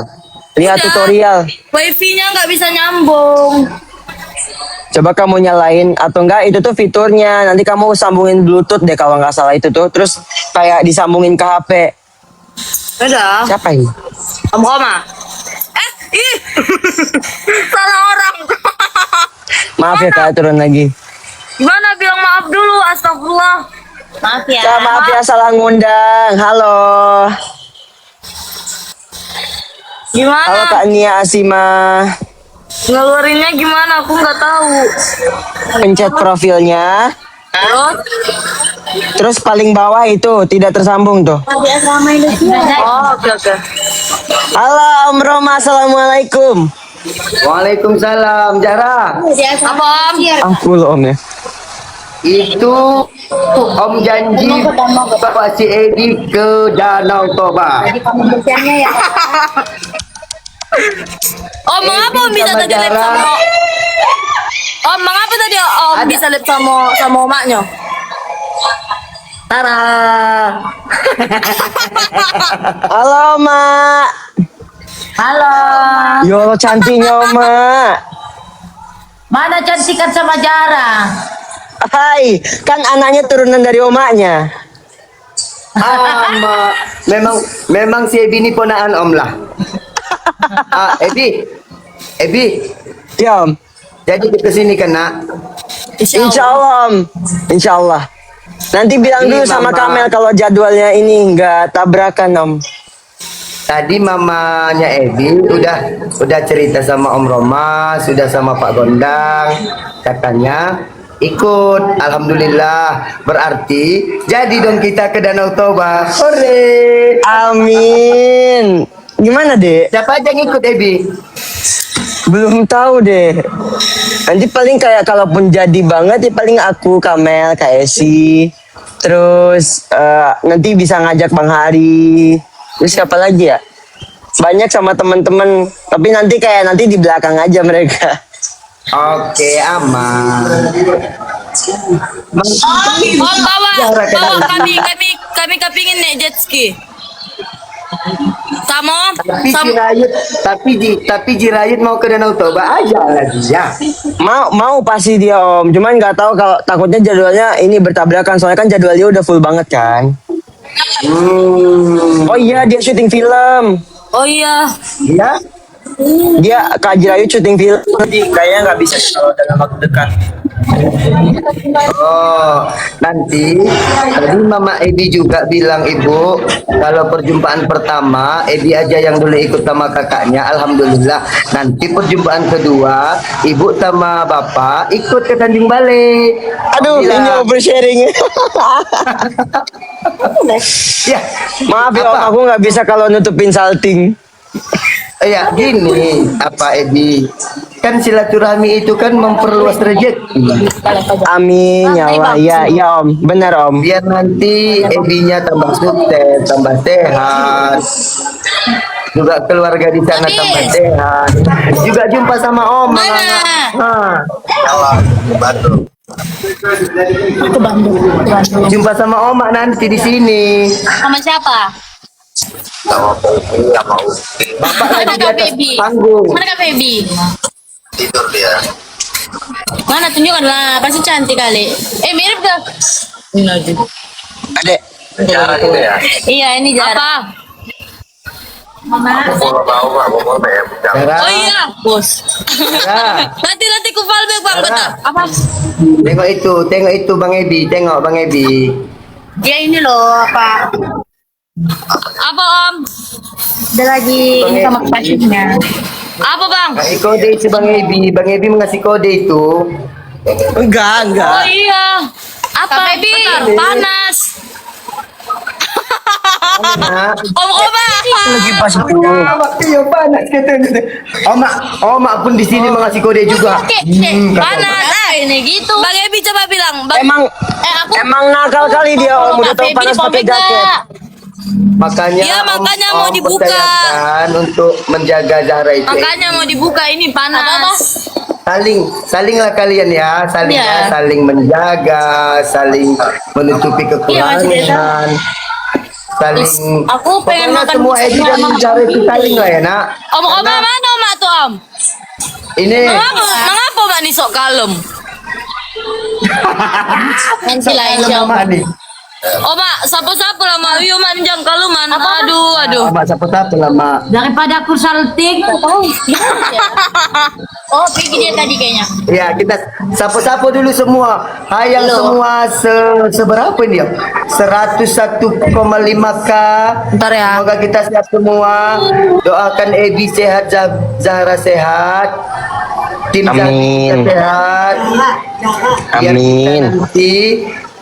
Speaker 3: Lihat
Speaker 1: Udah.
Speaker 3: tutorial.
Speaker 1: Wifi-nya nggak bisa nyambung.
Speaker 3: Coba kamu nyalain atau enggak itu tuh fiturnya. Nanti kamu sambungin Bluetooth deh kalau nggak salah itu tuh. Terus kayak disambungin ke HP.
Speaker 1: Udah.
Speaker 3: Siapa ini?
Speaker 1: Om Koma. Ih. Salah orang.
Speaker 3: Maaf ya kak, turun lagi.
Speaker 1: Gimana bilang maaf dulu, astagfirullah.
Speaker 4: Maaf ya.
Speaker 3: Kak, maaf ya salah ngundang. Halo.
Speaker 1: Gimana?
Speaker 3: Halo Kak Nia Asima.
Speaker 1: Ngeluarinnya gimana? Aku nggak tahu.
Speaker 3: Pencet profilnya.
Speaker 1: Terus?
Speaker 3: Terus paling bawah itu tidak tersambung tuh.
Speaker 4: Di asrama Indonesia.
Speaker 1: Oh, oke oke.
Speaker 3: Halo Om Roma, assalamualaikum.
Speaker 5: Waalaikumsalam, Jara.
Speaker 4: Di asrama
Speaker 1: Apa Om?
Speaker 3: Aku loh Om ya.
Speaker 5: Itu Om janji bawa si Edi ke Danau Toba.
Speaker 4: pembersihannya ya.
Speaker 1: Om, mengapa Om bisa
Speaker 5: sama
Speaker 1: tadi lab
Speaker 5: Jara.
Speaker 1: sama Om, mengapa tadi Om bisa lab sama omaknya?
Speaker 5: Tara.
Speaker 3: Halo Mak.
Speaker 4: Halo.
Speaker 3: Yo cantiknya Mak.
Speaker 4: Mana cantikan sama Jara?
Speaker 3: Hai, kan anaknya turunan dari omaknya.
Speaker 5: Memang si Edi ini ponaan Om lah. Ebi,
Speaker 3: Ya Om.
Speaker 5: jadi kita sini kan nak?
Speaker 3: Insya Allah Om. Insya Allah. Nanti bilang dulu
Speaker 5: Ini,
Speaker 3: sama
Speaker 5: Mama.
Speaker 3: Kamel kalau jadwalnya ini nggak tabrakan Om.
Speaker 5: Tadi mamanya Ebi udah cerita sama Om Roma, sudah sama Pak Gondang, katanya ikut. Alhamdulillah, berarti jadi dong kita ke Danau Toba. Hore!
Speaker 3: Amin. Gimana dek?
Speaker 5: Siapa aja yang ikut Ebi?
Speaker 3: Belum tahu deh. Nanti paling kayak kalaupun jadi banget ya paling aku, Kamel, Kak Esi. Terus nanti bisa ngajak Bang Hari. Terus siapa lagi ya? Banyak sama teman-teman. Tapi nanti nanti di belakang aja mereka.
Speaker 5: Oke, aman.
Speaker 1: Om bawa kami kepingin naik jet ski. Sama
Speaker 5: Tapi Jirayut mau ke Danau Toba aja lagi ya.
Speaker 3: Mau pasti dia Om. Cuman nggak tahu kalau takutnya jadwalnya ini bertabrakan. Soalnya kan jadwalnya udah full banget kan. Oh iya dia syuting film.
Speaker 1: Oh iya.
Speaker 5: Ya?
Speaker 3: Dia Kak Jirayu syuting film. Jadi kayaknya nggak bisa kalau dalam waktu dekat.
Speaker 5: Oh, nanti tadi Mama Ebi juga bilang Ibu, kalau perjumpaan pertama Ebi aja yang dulu ikut sama kakaknya, alhamdulillah. Nanti perjumpaan kedua Ibu sama Bapak ikut ke Tanjung Balai.
Speaker 3: Aduh,
Speaker 5: Bilang,
Speaker 3: ini oversharing.
Speaker 5: ya,
Speaker 3: Maaf ya Om,
Speaker 5: Apa?
Speaker 3: aku nggak bisa kalau nutupin salting.
Speaker 5: ya gini, apa Ebi? Kan silaturahmi itu kan memperluas rezeki.
Speaker 3: Amin ya Allah. Ya Om, benar Om.
Speaker 5: Biar nanti Ebinya tambah sukses, tambah sehat. Juga keluarga di sana
Speaker 4: Habis.
Speaker 5: tambah sehat. Juga jumpa sama Om.
Speaker 4: Mana?
Speaker 5: Ke Bandung. Jumpa sama Om nanti di sini.
Speaker 4: Sama siapa?
Speaker 5: Bapak
Speaker 4: Mana
Speaker 5: lagi di
Speaker 4: Kak
Speaker 5: atas
Speaker 4: Baby?
Speaker 5: panggung.
Speaker 4: Mana Kak Baby? Mana tunjukkan lah, pasti cantik kali. Mirip gak?
Speaker 3: Adek,
Speaker 4: Iya, ini Zara.
Speaker 1: Apa?
Speaker 5: Zara,
Speaker 1: Oh iya, bos.
Speaker 5: Zara,
Speaker 1: Nanti ku fallback bang,
Speaker 5: Zara.
Speaker 1: bentar. Apa?
Speaker 5: Tengok itu Bang Ebi, tengok Bang Ebi.
Speaker 4: Dia ini loh apa?
Speaker 1: Apa om?
Speaker 4: Dia lagi ini sama kekasihnya.
Speaker 1: Apa bang?
Speaker 5: Kasih kode itu Bang Ebi mengasih kode itu.
Speaker 2: Enggak, enggak.
Speaker 1: Oh iya. Apa? Bentar, panas.
Speaker 5: Nah,
Speaker 1: Om Oma.
Speaker 3: Lagi pas itu.
Speaker 5: waktu yang panas kata. Oma pun di sini mengasih kode juga. Kata
Speaker 1: Panas. Ini gitu. Bang Ebi coba bilang. Bang,
Speaker 3: Emang emang nakal kali dia om udah tahu panas pakai jaket.
Speaker 5: Makanya
Speaker 1: Iya, makanya mau dibuka.
Speaker 5: percayakan untuk menjaga Zara itu.
Speaker 1: makanya mau dibuka ini panas.
Speaker 5: Salinglah kalian ya,
Speaker 4: Iya.
Speaker 5: saling menjaga, saling menutupi kekurangan. Saling
Speaker 1: Aku pengen
Speaker 5: pokoknya
Speaker 1: makan
Speaker 5: semua Edi dan Zara itu saling lah ya nak.
Speaker 1: Om Oma mana Oma tuh om?
Speaker 5: Ini
Speaker 1: Mengapa Mak ni sok kalem?
Speaker 4: Nanti lah insya Allah.
Speaker 5: Mak nih.
Speaker 1: Oma, siapa-siapa lah Mak? Yo Mak jangan kaluman. Aduh.
Speaker 5: Mak siapa lah Mak.
Speaker 4: Daripada aku salting. Oh, pergi dia tadi kayaknya.
Speaker 5: Ya kita sapu-sapu dulu semua. Hayang semua seberapa ini ya? 101,5K.
Speaker 1: Bentar ya.
Speaker 5: Semoga kita sehat semua. Doakan Ebi sehat, Zahra sehat. Tim
Speaker 3: Amin.
Speaker 5: Zahra sehat. Biar kita
Speaker 3: Amin.
Speaker 5: nanti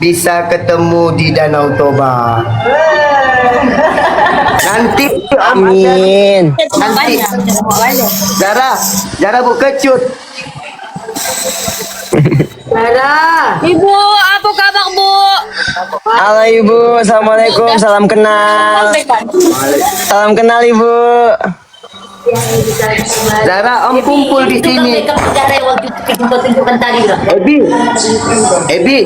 Speaker 5: bisa ketemu di Danau Toba. Nanti
Speaker 3: Amin.
Speaker 5: Nanti Zara buka cut.
Speaker 1: Ibu, apa kabar Bu?
Speaker 3: Halo ibu, assalamualaikum, salam kenal. Salam kenal ibu.
Speaker 5: Zara, om kumpul di sini. Ebi,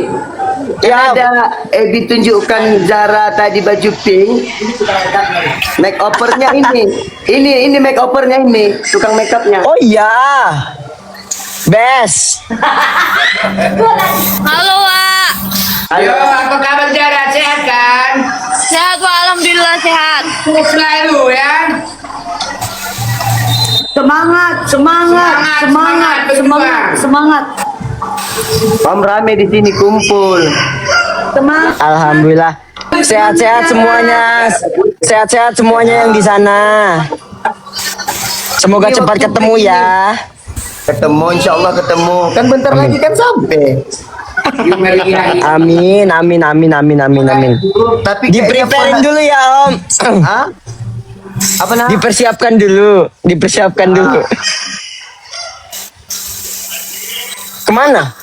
Speaker 3: Ya,
Speaker 5: ada Ebi tunjukkan Zara tadi baju pink. Make overnya ini make overnya ini, tukang make upnya.
Speaker 3: oh iya. Best.
Speaker 1: Halo Wak.
Speaker 5: Ayo, apa kabar Zara? Sehat kan?
Speaker 1: Sehat Wak, alhamdulillah sehat.
Speaker 5: Selalu ya.
Speaker 4: Semangat.
Speaker 5: Om rame di sini kumpul.
Speaker 3: Alhamdulillah. Sehat-sehat semuanya. Sehat-sehat semuanya yang di sana. Semoga cepat ketemu ya.
Speaker 5: Ketemu, insya Allah ketemu. Kan bentar lagi kan sampai.
Speaker 3: Amin, amin, amin, amin, amin, amin.
Speaker 5: Tapi
Speaker 3: Di-preparein dulu ya om.
Speaker 5: Hah? Apa nah?
Speaker 3: Dipersiapkan dulu. Dipersiapkan dulu. Kemana?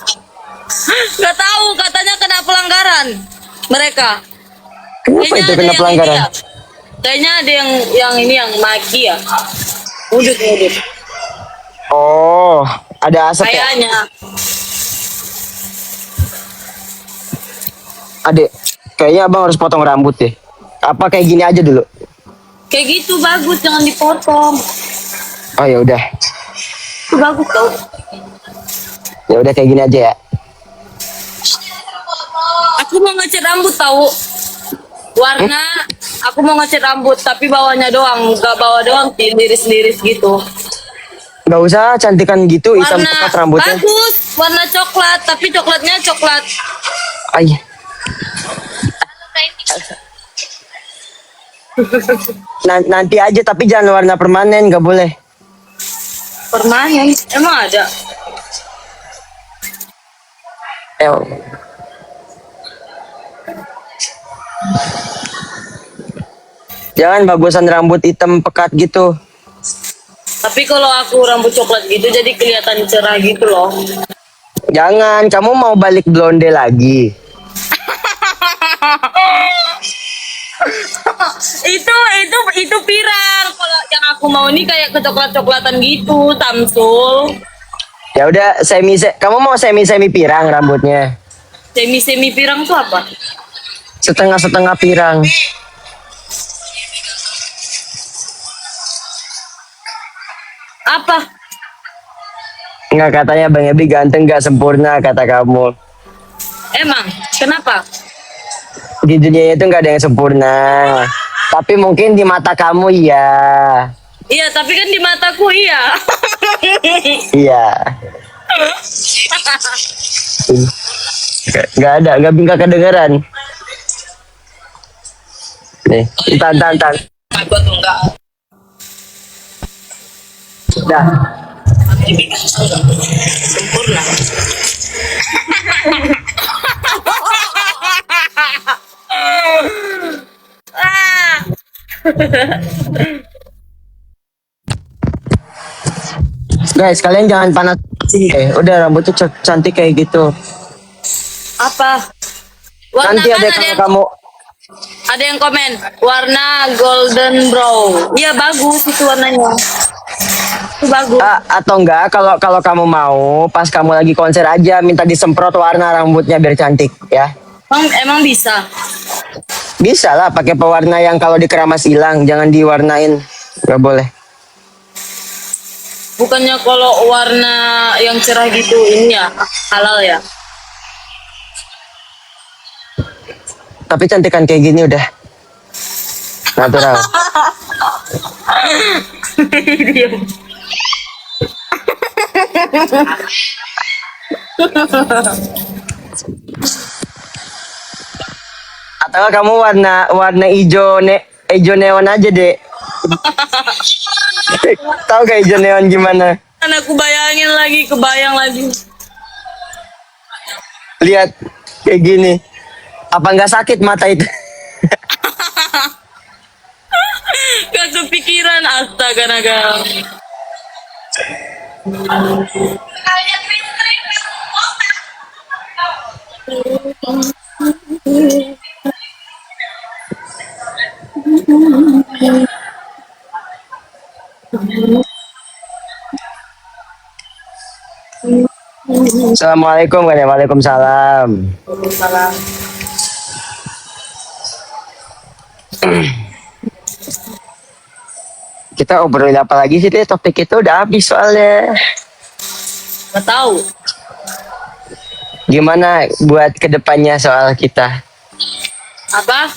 Speaker 1: Gak tahu, katanya kena pelanggaran mereka.
Speaker 3: Kenapa itu
Speaker 1: ada
Speaker 3: kena
Speaker 1: yang
Speaker 3: pelanggaran?
Speaker 1: ini ya. Kayaknya ada yang maki ya. Udut.
Speaker 3: Oh, ada asap ya?
Speaker 1: Kayaknya.
Speaker 3: Adek, kayaknya abang harus potong rambut deh. Apa kayak gini aja dulu?
Speaker 1: Kayak gitu bagus, jangan dipotong.
Speaker 3: Oh ya udah,
Speaker 1: Itu bagus tau.
Speaker 3: ya udah kayak gini aja ya.
Speaker 1: Aku mau ngecat rambut tahu. Warna, aku mau ngecat rambut tapi bawahnya doang, gak bawah doang sih, liris-liris gitu.
Speaker 3: Gak usah cantikan gitu, hitam
Speaker 1: Warna
Speaker 3: pekat rambutnya.
Speaker 1: bagus, warna coklat, tapi coklatnya coklat.
Speaker 3: Ay, nanti aja tapi jangan warna permanen, gak boleh.
Speaker 1: Permanen, emang ada.
Speaker 3: Eh, jangan bagusan rambut hitam pekat gitu.
Speaker 1: Tapi kalau aku rambut coklat gitu jadi kelihatan cerah gitu loh.
Speaker 3: Jangan, kamu mau balik blonde lagi.
Speaker 1: itu pirang. Kalau yang aku mau ini kayak kecoklat-coklatan gitu, Tamsul.
Speaker 3: Ya udah, kamu mau semi pirang rambutnya.
Speaker 1: Semi pirang tuh apa?
Speaker 3: Setengah pirang.
Speaker 1: Apa?
Speaker 3: Nggak, katanya Bang Ebi ganteng gak sempurna kata kamu.
Speaker 1: Emang? Kenapa?
Speaker 3: di dunia itu nggak ada yang sempurna. Tapi mungkin di mata kamu iya.
Speaker 1: Iya, tapi kan di mataku iya.
Speaker 3: Iya. Nggak ada, nggak kedengeran. Nih, tan.
Speaker 1: Aku tuh enggak.
Speaker 3: Dah.
Speaker 1: Sempurna.
Speaker 3: Guys, kalian jangan panas. Udah rambutnya cantik kayak gitu.
Speaker 1: Apa? Warna
Speaker 3: Nanti
Speaker 1: kan
Speaker 3: ada kamu.
Speaker 1: ada yang komen warna golden brown. Iya bagus itu warnanya. Itu bagus.
Speaker 3: Atau enggak kalau kamu mau pas kamu lagi konser aja minta disemprot warna rambutnya biar cantik ya.
Speaker 1: Emang bisa.
Speaker 3: Bisa lah pakai pewarna yang kalau dikeramas hilang, jangan diwarnain. Nggak boleh.
Speaker 1: Bukannya kalau warna yang cerah gitu ini ya halal ya?
Speaker 3: Tapi cantikan kayak gini udah natural. Atau kamu warna hijau neon aja deh. Tahu gak hijau neon gimana?
Speaker 1: Kan aku kebayang lagi.
Speaker 3: Lihat kayak gini. Apa nggak sakit mata itu?
Speaker 1: Gak kepikiran astaga naga.
Speaker 3: Assalamualaikum kan ya, waalaikumsalam.
Speaker 1: Salah.
Speaker 3: Kita obrolin apa lagi sih deh, topik itu udah habis soalnya.
Speaker 1: Gak tahu.
Speaker 3: Gimana buat kedepannya soal kita?
Speaker 1: Apa?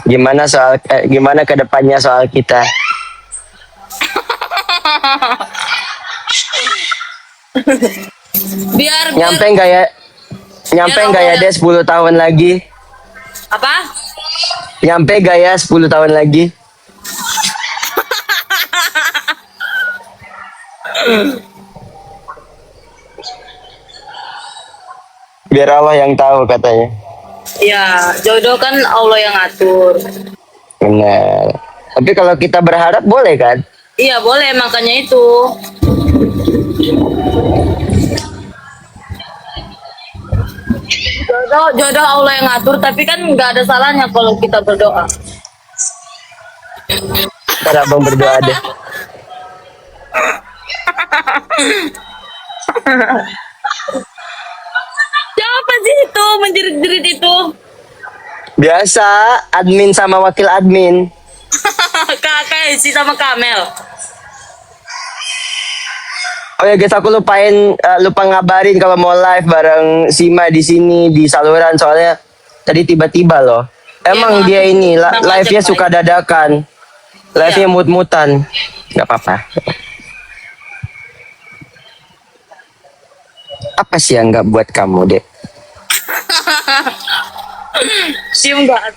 Speaker 3: Gimana kedepannya soal kita?
Speaker 1: Biar
Speaker 3: Nyampe nggak ya deh 10 tahun lagi?
Speaker 1: apa?
Speaker 3: Nyampe gak ya 10 tahun lagi? Biar Allah yang tahu katanya.
Speaker 1: Ya, jodoh kan Allah yang ngatur.
Speaker 3: Benar. Tapi kalau kita berharap boleh kan?
Speaker 1: Iya, boleh makanya itu. Jodoh Allah yang ngatur, tapi kan nggak ada salahnya kalau kita berdoa.
Speaker 3: Ntar abang berdoa deh.
Speaker 1: Siapa sih itu menjerit-jerit itu?
Speaker 3: Biasa admin sama wakil admin.
Speaker 1: Kakak sih sama Kamel.
Speaker 3: Oh ya guys, aku lupa ngabarin kalau mau live bareng Sima di sini di saluran, soalnya tadi tiba-tiba loh. Emang dia ini live-nya suka dadakan. Live-nya mut-mutan. Gak apa-apa. Apa sih yang nggak buat kamu, Dek?
Speaker 1: Cium gak?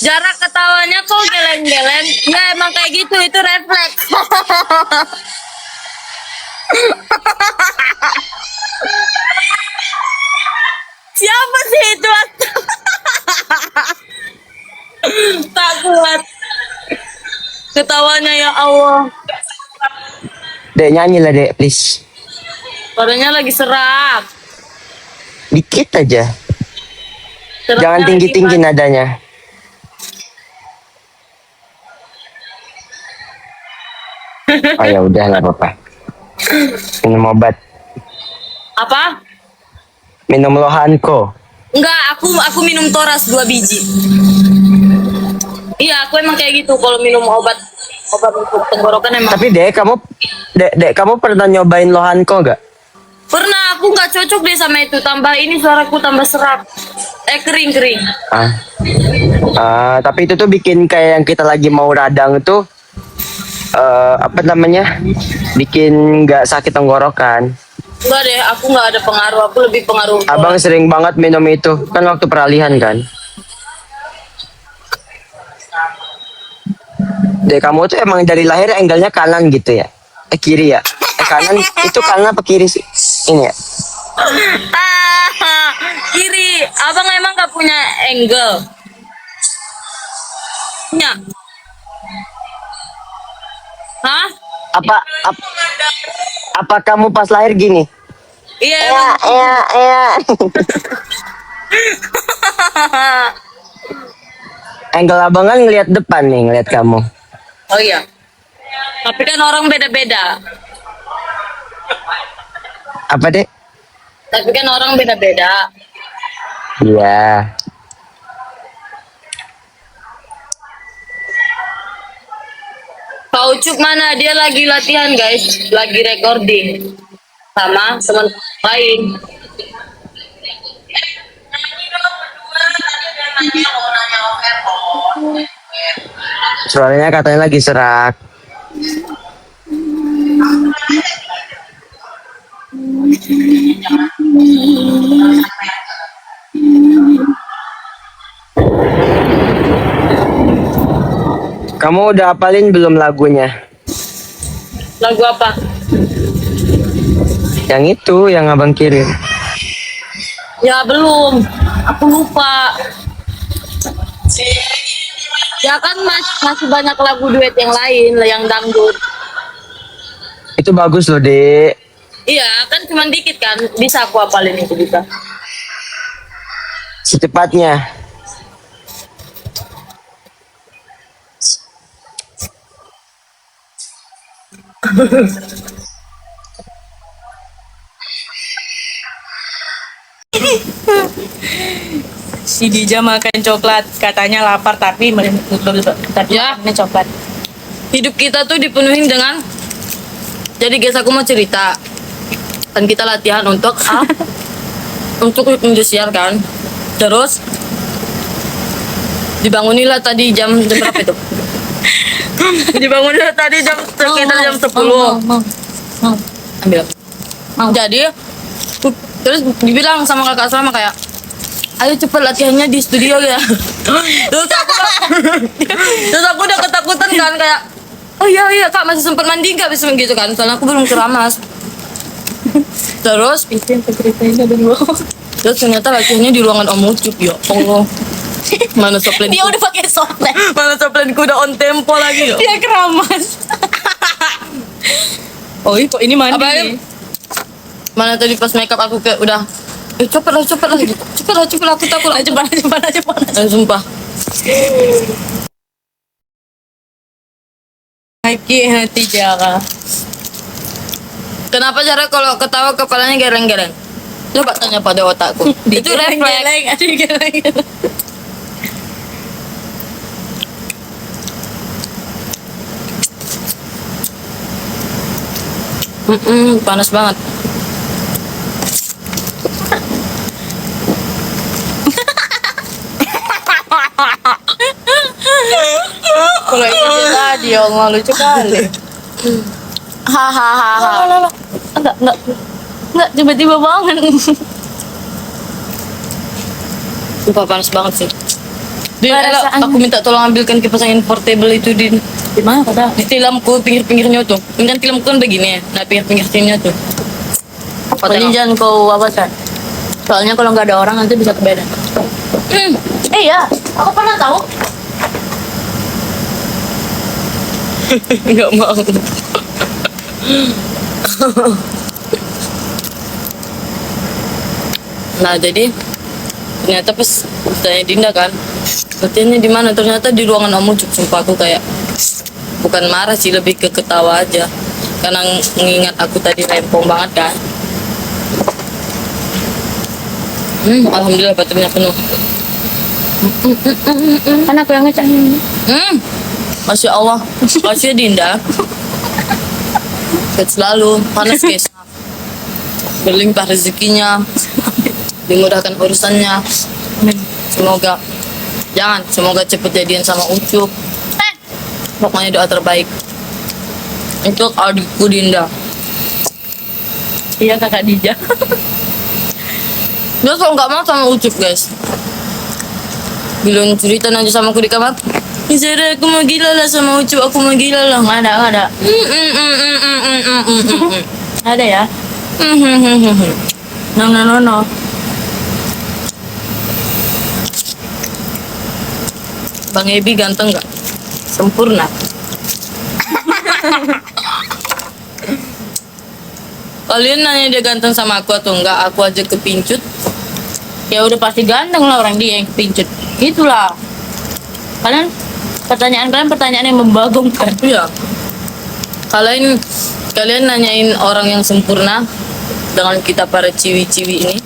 Speaker 1: Jarak ketawanya kok geleng-geleng. Ya emang kayak gitu, itu refleks. Siapa sih itu? Tak kuat. Ketawanya ya Allah.
Speaker 3: Dek, nyanyi lah, Dek, please.
Speaker 1: Suaranya lagi serak.
Speaker 3: Dikit aja.
Speaker 1: Seraknya
Speaker 3: Jangan
Speaker 1: lagi
Speaker 3: tinggi-tinggi nadanya. Oh ya udah, nggak apa-apa. Minum obat.
Speaker 1: Apa?
Speaker 3: Minum Lohanko.
Speaker 1: Enggak, aku minum Toras 2 biji. Iya, aku emang kayak gitu kalau minum obat untuk tenggorokan emang.
Speaker 3: Tapi Dek, kamu pernah nyobain Lohanko nggak?
Speaker 1: Pernah aku nggak cocok deh sama itu. Tambah ini suaraku tambah serak. Kering.
Speaker 3: Tapi itu tuh bikin kayak yang kita lagi mau radang tuh apa namanya? Bikin nggak sakit tenggorokan.
Speaker 1: Enggak deh, aku nggak ada pengaruh. Aku lebih pengaruh.
Speaker 3: Abang sering banget minum itu kan waktu peralihan kan. Deh kamu tuh emang dari lahir angle-nya kanan gitu ya? Kiri ya? Kanan itu kanan apa kiri sih? Ini ya?
Speaker 1: Kiri. Abang emang nggak punya angle. Punya? Hah?
Speaker 3: Apa apa kamu pas lahir gini?
Speaker 1: Iya emang.
Speaker 3: Iya. Angle abang kan ngelihat depan nih, ngelihat kamu.
Speaker 1: Oh iya. Tapi kan orang beda-beda.
Speaker 3: Apa deh?
Speaker 1: Tapi kan orang beda-beda.
Speaker 3: Iya.
Speaker 1: Kak Ucup mana? Dia lagi latihan guys. Lagi recording. Sama teman lain.
Speaker 3: Soalnya katanya lagi serak. Kamu udah hafalin belum lagunya?
Speaker 1: Lagu apa?
Speaker 3: Yang itu yang abang kirim.
Speaker 1: Ya belum. Aku lupa. Ya kan masih banyak lagu duet yang lain, yang dangdut.
Speaker 3: Itu bagus loh, Dek.
Speaker 1: Iya, kan cuma dikit kan. Bisa aku hafalin itu bisa.
Speaker 3: Secepatnya.
Speaker 2: Si Dija makan coklat, katanya lapar tapi
Speaker 1: Ya.
Speaker 2: ini coklat.
Speaker 1: Hidup kita tuh dipenuhi dengan. Jadi guys, aku mau cerita. Kan kita latihan untuk untuk indosiar kan. Terus dibangunilah tadi jam berapa itu? Dibangunilah tadi jam sekitar jam 10.
Speaker 2: Mau.
Speaker 1: Ambil. Jadi terus dibilang sama kakak selama kayak, ayo cepet latihannya di studio ya. terus aku udah ketakutan kan kayak, oh iya kak masih sempat mandi nggak bisa gitu kan, soalnya aku belum keramas. Terus ternyata latihannya di ruangan Om Ucup ya Allah. Mana soplen?
Speaker 4: Dia udah pakai soplen.
Speaker 1: Mana soplenku udah on tempo lagi ya.
Speaker 4: Dia keramas.
Speaker 2: Oh, kok ini mandi
Speaker 1: Apa ya?
Speaker 2: nih?
Speaker 1: Mana tadi pas makeup aku kayak udah cepet lah gitu. Cepet lah aku takut lah.
Speaker 4: Cepat.
Speaker 1: Dan sumpah
Speaker 2: Haki hati Jaka.
Speaker 1: kenapa cara kalau ketawa kepalanya gereng-gereng? Coba tanya pada otakku. Itu refleks.
Speaker 2: Geleng.
Speaker 1: Panas banget.
Speaker 2: Kalau ini tadi ya Allah lucu kali.
Speaker 1: Hahaha.
Speaker 4: Enggak tiba-tiba banget.
Speaker 1: Sumpah panas banget sih. Din,
Speaker 4: Perasaan-
Speaker 1: aku minta tolong ambilkan kipas angin portable itu Din.
Speaker 4: Di mana kata?
Speaker 1: Di tilamku pinggir-pinggirnya tuh. Ini kan tilamku kan begini ya. Nah pinggir-pinggir sininya tuh.
Speaker 4: Pokoknya jangan kau awasan. Soalnya kalau nggak ada orang nanti bisa kebeda. Iya, aku pernah tahu.
Speaker 1: Enggak mau. Nah jadi ternyata pas tanya Dinda kan, latihannya di mana? Ternyata di ruangan Om Ucup. Sumpah aku kayak bukan marah sih, lebih ke ketawa aja karena mengingat aku tadi rempong banget kan. Alhamdulillah baterainya penuh.
Speaker 4: Kan aku yang ngecek.
Speaker 1: Masya Allah, makasih ya Dinda. Sehat selalu, panas guys. berlimpah rezekinya, dimudahkan urusannya. Semoga semoga cepet jadian sama Ucup. Pokoknya doa terbaik untuk adikku Dinda.
Speaker 4: Iya kakak Dija.
Speaker 1: Dia kalau nggak mau sama Ucup guys, bilang cerita nanti sama aku di kamar. Zara, aku mau gila lah sama Ucup, aku mau gila lah.
Speaker 4: Nggak ada. Ada ya? No.
Speaker 1: Bang Ebi ganteng nggak? Sempurna. Kalian nanya dia ganteng sama aku atau enggak? Aku aja kepincut.
Speaker 4: Ya udah pasti ganteng lah orang dia yang kepincut. Itulah. Pertanyaan kalian yang membagongkan.
Speaker 1: Iya. Kalian nanyain orang yang sempurna dengan kita para ciwi-ciwi ini.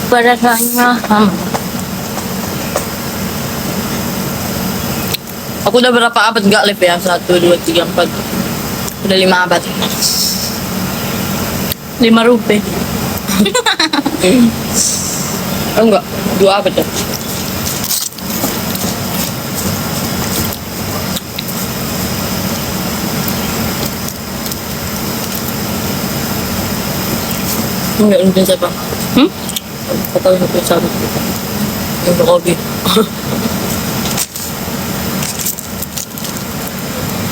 Speaker 4: Pada saatnya
Speaker 1: Aku udah berapa abad gak live ya? 1, 2, 3, 4. Udah 5 abad.
Speaker 4: 5 rupiah.
Speaker 1: Oh enggak, 2 abad ya. Enggak, ini siapa? Kata satu siapa? Untuk Obi.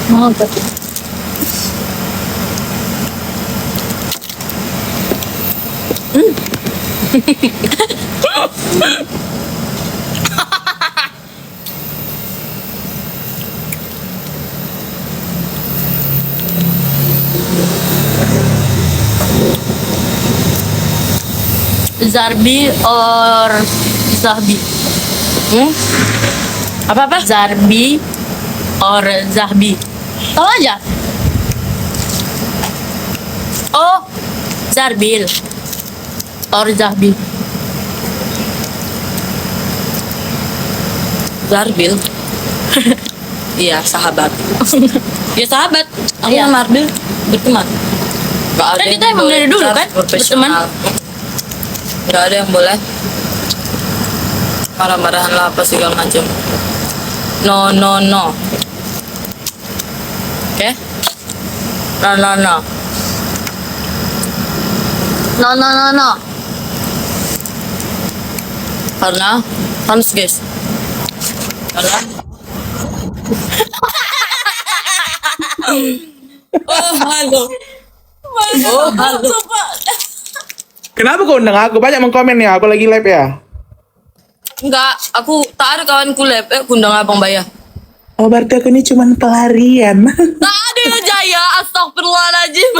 Speaker 4: Mau tapi. Zarbi or Zahbi? Apa? Zarbi or Zahbi? Tahu aja. Oh, Zarbil or Zahbi?
Speaker 1: Zarbil. Iya, sahabat. Ya sahabat. Aku
Speaker 4: Iya.
Speaker 1: sama Arbil berteman. Gak ada
Speaker 4: Kan
Speaker 1: yang
Speaker 4: kita emang
Speaker 1: boleh
Speaker 4: dari dulu
Speaker 1: charge
Speaker 4: kan
Speaker 1: profesional. Gak ada yang boleh marah-marahan lah apa segala macam. No. Oke? No.
Speaker 4: No.
Speaker 1: Karena harus guys. Karena Oh, halo.
Speaker 2: Kenapa kau undang aku? Banyak mengkomen ya, aku lagi live ya.
Speaker 1: Enggak, aku tak ada kawanku lab. Kundang abang Bayah.
Speaker 2: Oh, berarti aku ini cuman pelarian.
Speaker 1: Tak ada ya Jaya, astagfirullahaladzim.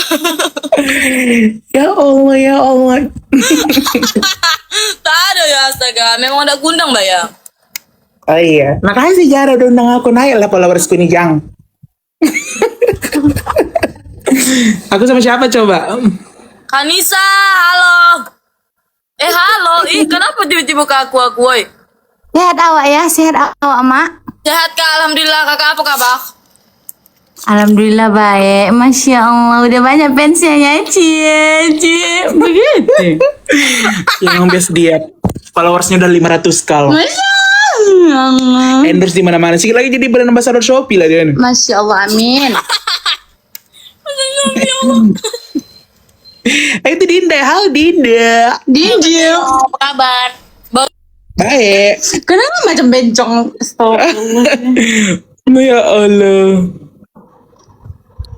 Speaker 2: Ya Allah.
Speaker 1: Tak ada ya astaga, memang ada kundang Bayah.
Speaker 2: Oh iya. Makasih Jara udah undang aku, naik lah followersku nih Jang. Aku sama siapa coba?
Speaker 1: Kanisa, halo. Halo. Kenapa tiba-tiba ke aku, woy?
Speaker 6: Sehat awak ya, sehat awak mak.
Speaker 1: Sehat Kak, alhamdulillah. Kakak apa kabar?
Speaker 6: Alhamdulillah baik, Masya Allah udah banyak fansnya ya Cie, begitu.
Speaker 2: Yang biasa dia followersnya udah 500 kal.
Speaker 6: Masya Allah,
Speaker 2: Endorse di mana-mana. Sikit lagi jadi brand ambassador Shopee lah dia.
Speaker 6: Masya Allah, amin.
Speaker 2: Itu Dinda, halo Dinda.
Speaker 6: Dinda,
Speaker 4: Apa kabar?
Speaker 2: Baik.
Speaker 6: kenapa macam bencong?
Speaker 2: Ya Allah.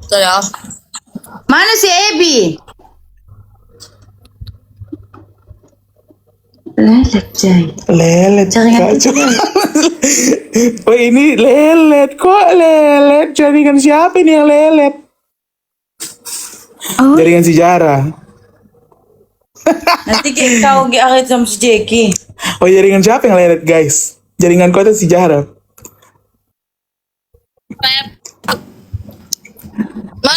Speaker 1: Saya.
Speaker 6: Mana si Ebi? Lelet Jai.
Speaker 2: Lelet.
Speaker 6: Jaringan
Speaker 2: Kak. Oh ini lelet. Kok lelet? Jaringan siapa ini yang lelet?
Speaker 6: Oh.
Speaker 2: Jaringan si Jara.
Speaker 7: Nanti kayak kau akhir sama si Jeki.
Speaker 2: Oh jaringan siapa yang lelet guys? Jaringan kau itu si Jara.
Speaker 1: Mana?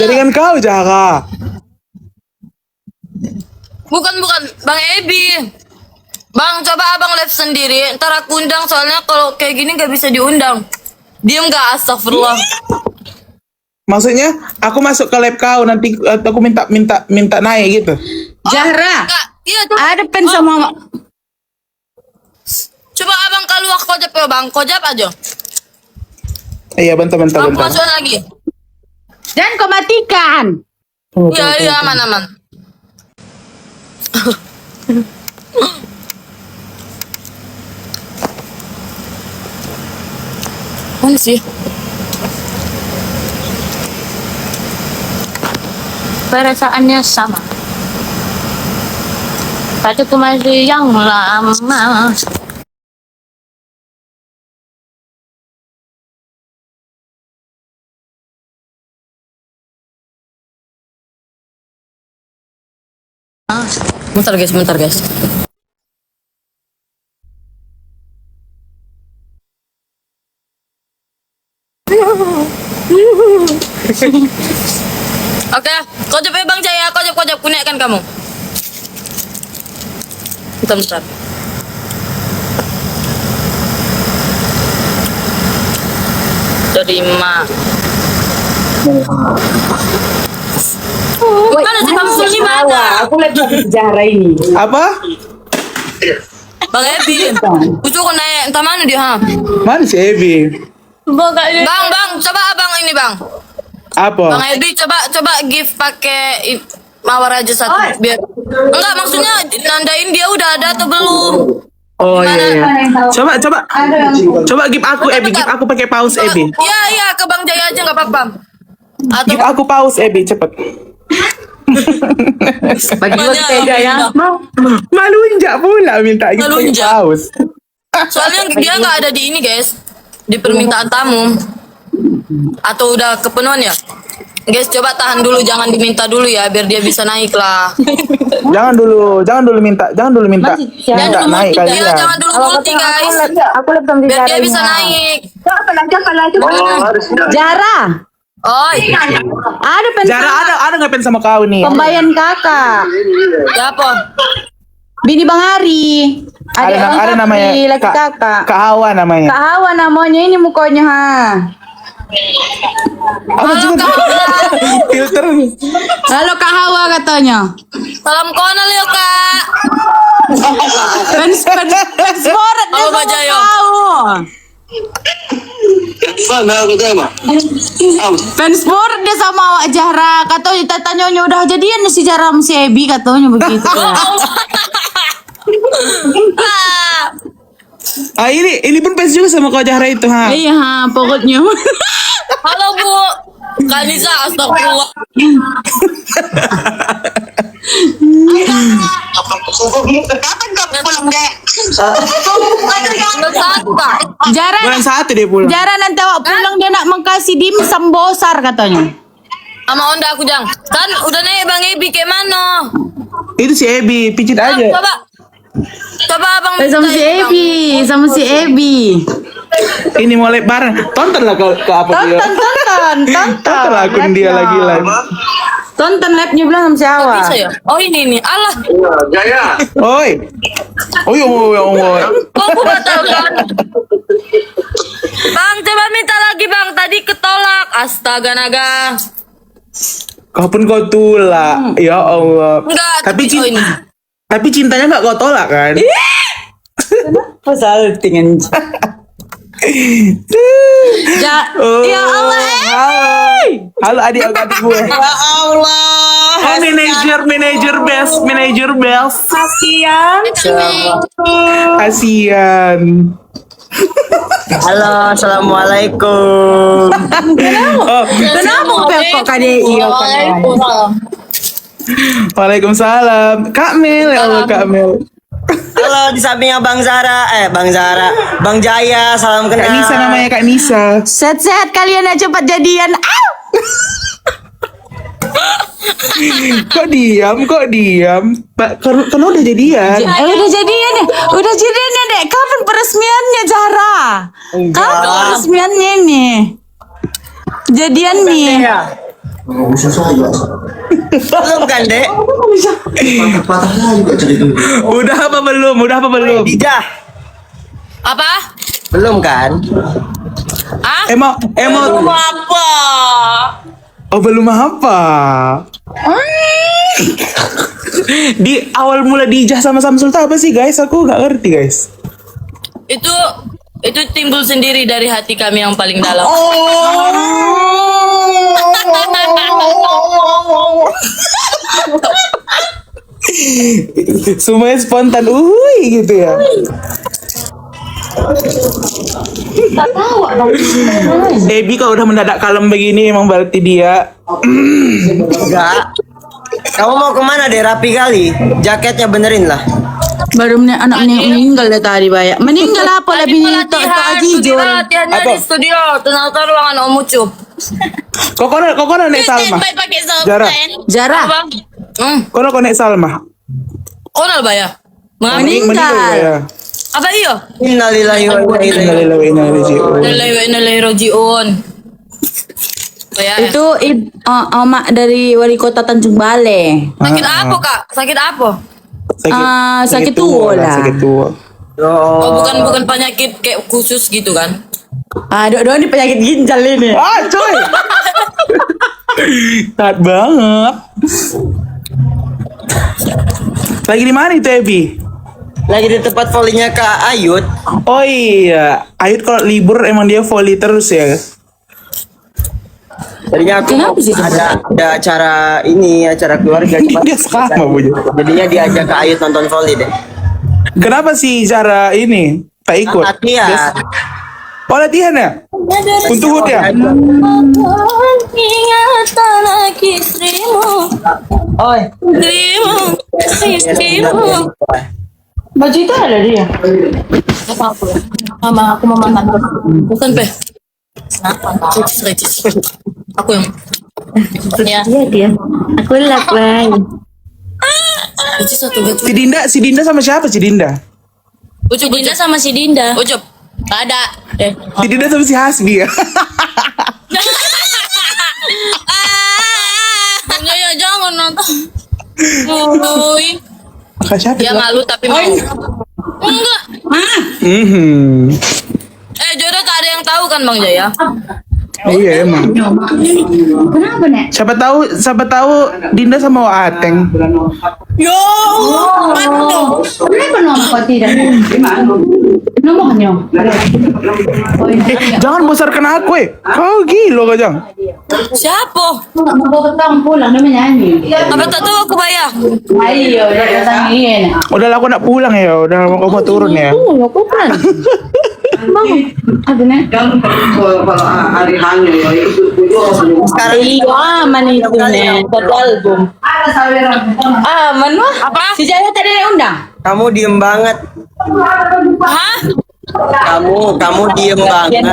Speaker 2: Jaringan kau Jara.
Speaker 1: Bukan, Bang Ebi. Bang, coba abang live sendiri. Ntar aku undang, soalnya kalau kayak gini gak bisa diundang. Diem gak? Astagfirullah.
Speaker 2: Maksudnya aku masuk ke lab kau nanti aku minta naik gitu.
Speaker 6: Zahra,
Speaker 1: Kak, iya tuh.
Speaker 6: ada pen sama
Speaker 1: Coba abang keluar kojap ya bang, kojap aja.
Speaker 2: Iya, bentar.
Speaker 1: Aku masuk lagi.
Speaker 6: dan kau matikan.
Speaker 1: Iya, iya, aman. Mana sih?
Speaker 4: Perasaannya sama. Tapi aku masih yang lama.
Speaker 1: Bentar guys. Oke, kojap ya Bang Jaya, kojap kunaikan kamu. Bentar. Terima. Mana sih kamu di mana?
Speaker 6: Aku lihat Zahra ini.
Speaker 2: Apa?
Speaker 1: Bang Ebi, usul kau naik entah mana dia ha?
Speaker 2: Mana si Ebi?
Speaker 1: Bang, coba abang ini bang.
Speaker 2: Apa?
Speaker 1: Bang Ebi coba gift pakai mawar aja satu biar. Enggak maksudnya nandain dia udah ada atau belum?
Speaker 2: Oh iya. Coba give aku Ebi, give aku pakai paus Ebi.
Speaker 1: Iya ke Bang Jaya aja nggak apa-apa. Atau
Speaker 2: Give aku paus Ebi cepet.
Speaker 6: Bagi
Speaker 1: Banyak.
Speaker 6: sepeda ya.
Speaker 2: Malunjak pula minta give pakai
Speaker 1: Malunjak.
Speaker 2: paus.
Speaker 1: soalnya dia nggak ada di ini guys di permintaan tamu. Atau udah kepenuhan ya? Guys coba tahan dulu jangan diminta dulu ya biar dia bisa naik lah.
Speaker 2: Jangan dulu minta.
Speaker 1: Jangan
Speaker 2: Minta
Speaker 1: dulu
Speaker 2: naik
Speaker 1: multi,
Speaker 2: kalian.
Speaker 1: jangan dulu multi guys.
Speaker 6: Aku lihat sama
Speaker 1: Biar dia bisa naik.
Speaker 6: Zahra,
Speaker 1: Oi,
Speaker 6: ada pen
Speaker 2: Jara ada nggak pen sama kau nih?
Speaker 6: pembayan kakak.
Speaker 1: siapa?
Speaker 6: Bini Bang Ari.
Speaker 2: Ada namanya
Speaker 6: laki kakak.
Speaker 2: Kak Hawa namanya.
Speaker 6: Kak Hawa namanya ini mukanya ha.
Speaker 2: Apa juga? Filter.
Speaker 6: Halo Kak Hawa katanya.
Speaker 1: Salam konal yuk kak.
Speaker 6: Fans morat dia
Speaker 1: Halo,
Speaker 6: sama
Speaker 1: Mbak Jayo.
Speaker 6: kau. Fans morat dia sama awak Zahra. Katanya tanya udah jadian si Zahra sama si Ebi katanya begitu.
Speaker 1: Ah,
Speaker 2: Ini pun pes juga sama kau Jahra itu ha.
Speaker 6: Iya ha, pokoknya.
Speaker 1: halo Bu. Kak Nisa, astagfirullah. Bulan satu kak.
Speaker 6: Zahra,
Speaker 2: Bulan 1 dia pulang.
Speaker 6: Zahra nanti awak pulang dia nak mengkasih dimsum bosar katanya.
Speaker 1: Sama Onda aku jang. Kan udah naik Bang Ebi kayak mana?
Speaker 2: Itu si Ebi, picit aja.
Speaker 1: Coba abang
Speaker 6: Sama si
Speaker 1: minta ini, Bang.
Speaker 6: Ebi, sama si Ebi.
Speaker 2: Ini mulai bareng. Tontonlah ke apa dia. Tontonlah akun dia lagi.
Speaker 6: Tonton live-nya bilang sama si Hawa.
Speaker 1: Bisa ya? Oh ini nih. Allah.
Speaker 2: Oi. Oi.
Speaker 1: Kok aku batalkan? Bang, coba minta lagi bang. Tadi ketolak. Astaga naga.
Speaker 2: Kapan kau tolak? Ya Allah.
Speaker 1: Enggak.
Speaker 2: Tapi
Speaker 1: oh, ini.
Speaker 2: tapi cintanya nggak kau tolak kan?
Speaker 6: Pasal tinggal.
Speaker 2: Oh.
Speaker 6: Ya Allah.
Speaker 2: Halo adik-adik gue.
Speaker 7: Ya Allah.
Speaker 2: Oh, manager best. Kasian.
Speaker 3: Halo, assalamualaikum.
Speaker 2: Oh,
Speaker 6: Kenapa kok KDI?
Speaker 2: Waalaikumsalam. Kak Mel, ya Allah Kak Mel.
Speaker 3: Halo, di samping Bang Jaya, salam
Speaker 2: Kak
Speaker 3: kenal.
Speaker 2: Nisa namanya Kak Nisa.
Speaker 6: Sehat-sehat kalian ya cepat jadian.
Speaker 2: Kok diam? Pak, kan udah jadian.
Speaker 6: Udah jadian ya? Udah jadian ya, Dek? Kapan peresmiannya, Zahra? Kapan peresmiannya nih? Jadian nih.
Speaker 3: Belum kan, Dek?
Speaker 2: Udah apa belum?
Speaker 3: Tidak.
Speaker 1: Apa?
Speaker 3: Belum kan?
Speaker 1: Ah?
Speaker 2: Emang
Speaker 7: Apa?
Speaker 2: Oh, belum apa. Di awal mula dijah sama Samsul tuh apa sih guys? Aku nggak ngerti guys.
Speaker 1: Itu timbul sendiri dari hati kami yang paling dalam.
Speaker 2: Semuanya spontan, gitu ya. Debbie kalau udah mendadak kalem begini emang berarti dia
Speaker 3: Enggak. Kamu mau kemana deh? Rapi kali. Jaketnya benerin lah.
Speaker 6: Baru anak meninggal deh tadi banyak. Meninggal apa
Speaker 1: Tadi
Speaker 6: lebih
Speaker 1: pelatihan,
Speaker 6: Aji
Speaker 1: sudah
Speaker 6: Jor.
Speaker 1: latihannya
Speaker 2: Apa?
Speaker 1: di studio. Ternyata ruangan Om Ucup.
Speaker 2: Kokono nek Salma.
Speaker 1: Standby pakai
Speaker 2: Zara.
Speaker 6: Zara
Speaker 1: Apa?
Speaker 2: Kono nek Salma.
Speaker 1: Onal Baya. Mengambil.
Speaker 6: meninggal.
Speaker 2: Ya.
Speaker 1: Apa iyo?
Speaker 3: Innalillahi wa inna ilaihi raji'un.
Speaker 2: Innalillahi wa inna ilaihi raji'un.
Speaker 1: Innalillahi wa inna ilaihi raji'un. Baya.
Speaker 6: Itu omak dari wali kota Tanjung Balai.
Speaker 1: Sakit apa kak? Sakit apa?
Speaker 6: Sakit tua lah.
Speaker 2: Sakit tua.
Speaker 1: Oh bukan penyakit kayak khusus gitu kan?
Speaker 6: Dok ini penyakit ginjal ini.
Speaker 2: Coy. Taat banget. Lagi di mana itu Ebi?
Speaker 3: Lagi di tempat volinya Kak Ayut.
Speaker 2: Oh iya, Ayut kalau libur emang dia volley terus ya.
Speaker 3: Tadinya aku
Speaker 6: Kenapa sih,
Speaker 3: ada acara ini, acara keluarga.
Speaker 2: Dia sama Bu.
Speaker 3: Jadinya diajak Kak Ayut nonton volley deh.
Speaker 2: Kenapa sih cara ini tak ikut?
Speaker 3: Latihan.
Speaker 2: Oh latihan ya? Untuk hut ya?
Speaker 1: Ingatan aku istrimu,
Speaker 3: Oi.
Speaker 1: istrimu.
Speaker 6: Baju itu ada dia.
Speaker 1: Apa aku? Mama aku mau makan. Bukan pe. Recis. Aku yang. Ya.
Speaker 6: Iya dia. Aku lapar.
Speaker 1: Recis satu gitu.
Speaker 2: Si Dinda sama siapa si Dinda?
Speaker 1: Ucup Dinda sama si Dinda. Ucup. Gak ada.
Speaker 2: Si Dinda sama si Hasbi ya?
Speaker 1: Ya jangan nonton. Uy.
Speaker 2: Kak siapa?
Speaker 1: Dia malu tapi mau. Enggak. Jodoh tak ada yang tahu kan Bang Jaya?
Speaker 2: Oh iya emang.
Speaker 6: Kenapa nek?
Speaker 2: Siapa tahu Dinda sama Ateng.
Speaker 1: Yo, aduh.
Speaker 6: Kenapa nomor kau tidak? Nomornya.
Speaker 2: Jangan bosarkan aku Kau gila kau Jang.
Speaker 1: Siapa?
Speaker 6: Mau ketang pulang namanya nyanyi.
Speaker 1: Apa tak tahu aku bayar?
Speaker 6: Ayo, udah datangin.
Speaker 2: Udah lah aku nak pulang ya. Udah mau mau turun ya.
Speaker 6: Aku kan. Bang, ada nek.
Speaker 3: Sekarang
Speaker 6: Iya, aman itu nek. Satu album. Aman mah.
Speaker 1: Apa?
Speaker 6: Si Jaya tadi yang undang.
Speaker 3: kamu diem banget.
Speaker 1: Hah?
Speaker 3: Kamu diem banget.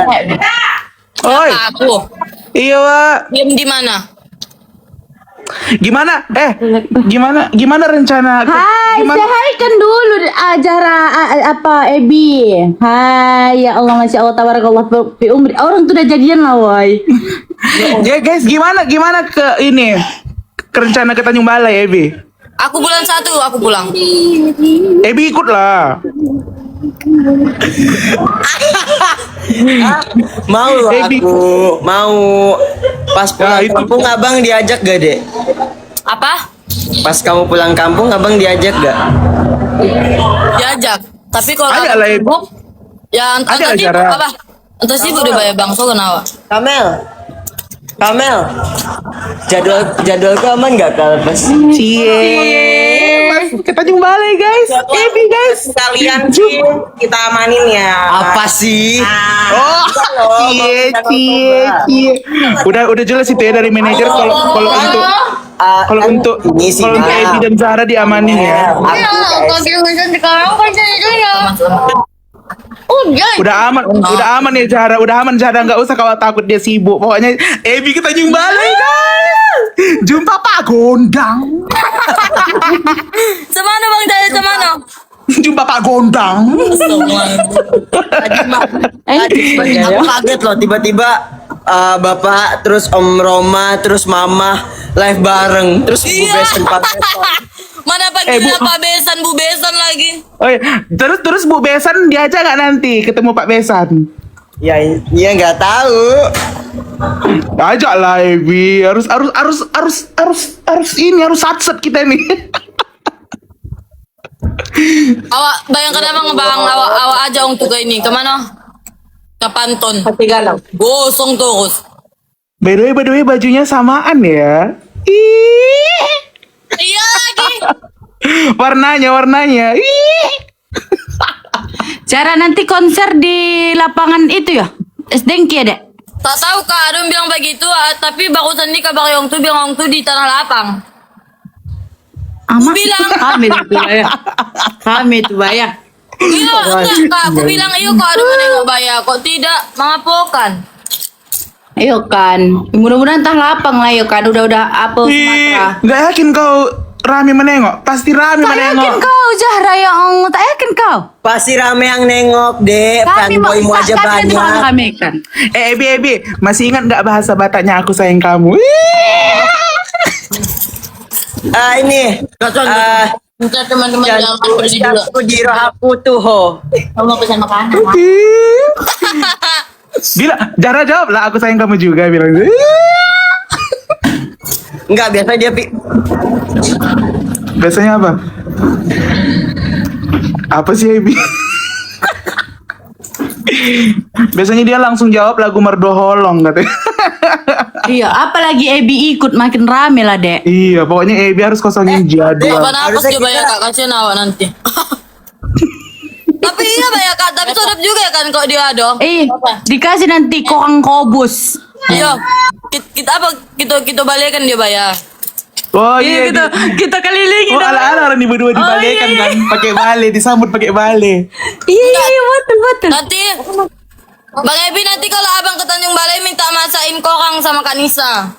Speaker 2: Oi,
Speaker 1: Aku.
Speaker 2: iya Wak.
Speaker 1: Diam di mana?
Speaker 2: Gimana rencana?
Speaker 6: Hai,
Speaker 2: Gimana?
Speaker 6: say kan dulu Ebi. Hai, ya Allah, masya Allah, tabarakallah fi umri. Orang tuh udah jadian lah, woy.
Speaker 2: Ya guys, gimana ke ini? Ke rencana ke Tanjung Balai, Ebi?
Speaker 1: Aku bulan 1 aku pulang.
Speaker 2: Ebi ikut lah.
Speaker 3: Mau loh
Speaker 2: Baby.
Speaker 3: aku. Mau. Pas pulang
Speaker 2: itu.
Speaker 3: kampung abang diajak gak dek?
Speaker 1: Apa?
Speaker 3: Pas kamu pulang kampung abang diajak gak?
Speaker 1: Diajak. Tapi kalau
Speaker 2: Ada lah, Ibu.
Speaker 1: sibuk, ya
Speaker 2: Ada
Speaker 1: entah sibuk
Speaker 2: acara.
Speaker 1: apa? Entah sibuk di bayar bangso kenapa?
Speaker 3: Kamel. Jadwalku aman gak kalau pas?
Speaker 2: Cie. Ke Tanjung Balai guys. Ebi guys. Kalian kita amanin ya.
Speaker 3: Apa sih?
Speaker 2: Oh, cie. Udah jelas itu ya dari manajer kalau untuk
Speaker 3: Ini sih,
Speaker 2: kalau untuk
Speaker 3: Bang.
Speaker 2: Ebi dan Zahra diamanin ya. Udah aman ya Zahra, udah aman Zahra, nggak usah kalau takut dia sibuk. Pokoknya Ebi ke Tanjung Balai guys. Jumpa Pak Gondang.
Speaker 1: Semana Bang Jaya semana?
Speaker 2: Jumpa Pak Gondang.
Speaker 3: Aku kaget loh tiba-tiba bapak terus Om Roma terus mama live bareng terus Bu
Speaker 1: Iya.
Speaker 3: Besan Pak Besan.
Speaker 1: Mana panggilnya
Speaker 2: Bu.
Speaker 1: Pak Besan, Bu Besan lagi.
Speaker 2: Oh iya. Terus Bu Besan diajak nggak nanti ketemu Pak Besan?
Speaker 3: Ya nggak tahu.
Speaker 8: Ajaklah Ebi, harus ini harus satset kita nih.
Speaker 1: Awak bayangkan abang awak aja untuk ini kemana? Ke Panton.
Speaker 2: Hati galau.
Speaker 1: Gosong terus.
Speaker 8: By the way bajunya samaan ya. Ih,
Speaker 1: Iya lagi.
Speaker 8: warnanya. Ih.
Speaker 6: Cara nanti konser di lapangan itu ya? SDNK ya, Dek?
Speaker 1: Tak tahu kak, ada yang bilang begitu, tapi barusan nih kabar yang tuh bilang tuh di Tanah Lapang.
Speaker 6: Amat
Speaker 1: bilang.
Speaker 6: Kami tuh bayar.
Speaker 1: Iya, enggak kak, aku bilang iyo kok ada menengok bayar, kok tidak mengapokan.
Speaker 6: Ayo kan, mudah-mudahan entah lapang lah yo kan, udah apa Sumatera.
Speaker 8: Nggak yakin kau rame menengok? Pasti rame
Speaker 6: Tak
Speaker 8: menengok.
Speaker 6: yakin kau Zahra yang tak yakin kau.
Speaker 3: Pasti rame yang nengok, Dek. Fanboymu aja banyak.
Speaker 6: Kami kan.
Speaker 8: Ebi, masih ingat nggak bahasa Bataknya aku sayang kamu?
Speaker 3: Ini.
Speaker 1: Kita teman-teman yang masuk di dulu.
Speaker 3: Aku di rohaku tuh ho.
Speaker 4: Kamu mau pesan makanan?
Speaker 8: Jara jawab lah, aku sayang kamu juga bilang.
Speaker 3: Enggak, biasa dia
Speaker 8: Biasanya apa? Apa sih Ebi? Biasanya dia langsung jawab lagu Merdo Holong katanya.
Speaker 6: Iya, apalagi Ebi ikut makin rame lah, Dek.
Speaker 8: Iya, pokoknya Ebi harus kosongin jadwal.
Speaker 1: Apa nafas dia bayar kak, kasihan awak nanti. Tapi iya bayar kak, tapi sedap juga ya kan kok dia ada.
Speaker 6: Dikasih nanti kokang kobus.
Speaker 1: Iya, kita apa kita balikan dia bayar.
Speaker 8: Oh iya,
Speaker 6: kita kelilingi.
Speaker 8: Oh ala-ala orang berdua dibalikan kan, pakai bale, disambut pakai bale.
Speaker 6: Iya, betul.
Speaker 1: Nanti Bang Ebi nanti kalau abang ke Tanjung Balai minta masain korang sama Kak Nisa.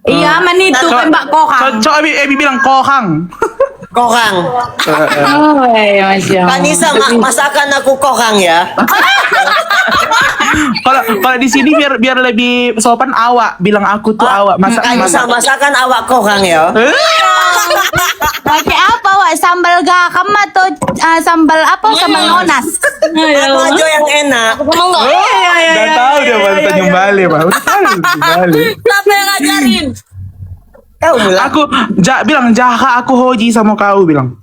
Speaker 6: Iya, man itu kan Mbak kokang.
Speaker 8: Coba Ebi bilang kohang.
Speaker 3: kokang.
Speaker 6: Oh, iya, Masya Allah.
Speaker 3: Kanisa, masakan aku kokang ya.
Speaker 8: Kalau di sini biar lebih sopan awak bilang aku tuh awak
Speaker 3: Kanisa, masakan awak kokang ya.
Speaker 6: Pakai apa, Wak? Sambal gakam atau sambal apa? Sambal nonas.
Speaker 3: Apa aja yang enak.
Speaker 1: Ngomong nggak?
Speaker 8: Udah tahu dia bahasa Tanjung Balai, Pak. Udah tahu Tanjung Balai.
Speaker 1: Siapa yang ngajarin?
Speaker 3: Kau mulai.
Speaker 8: Aku bilang jaha aku hoji sama kau bilang.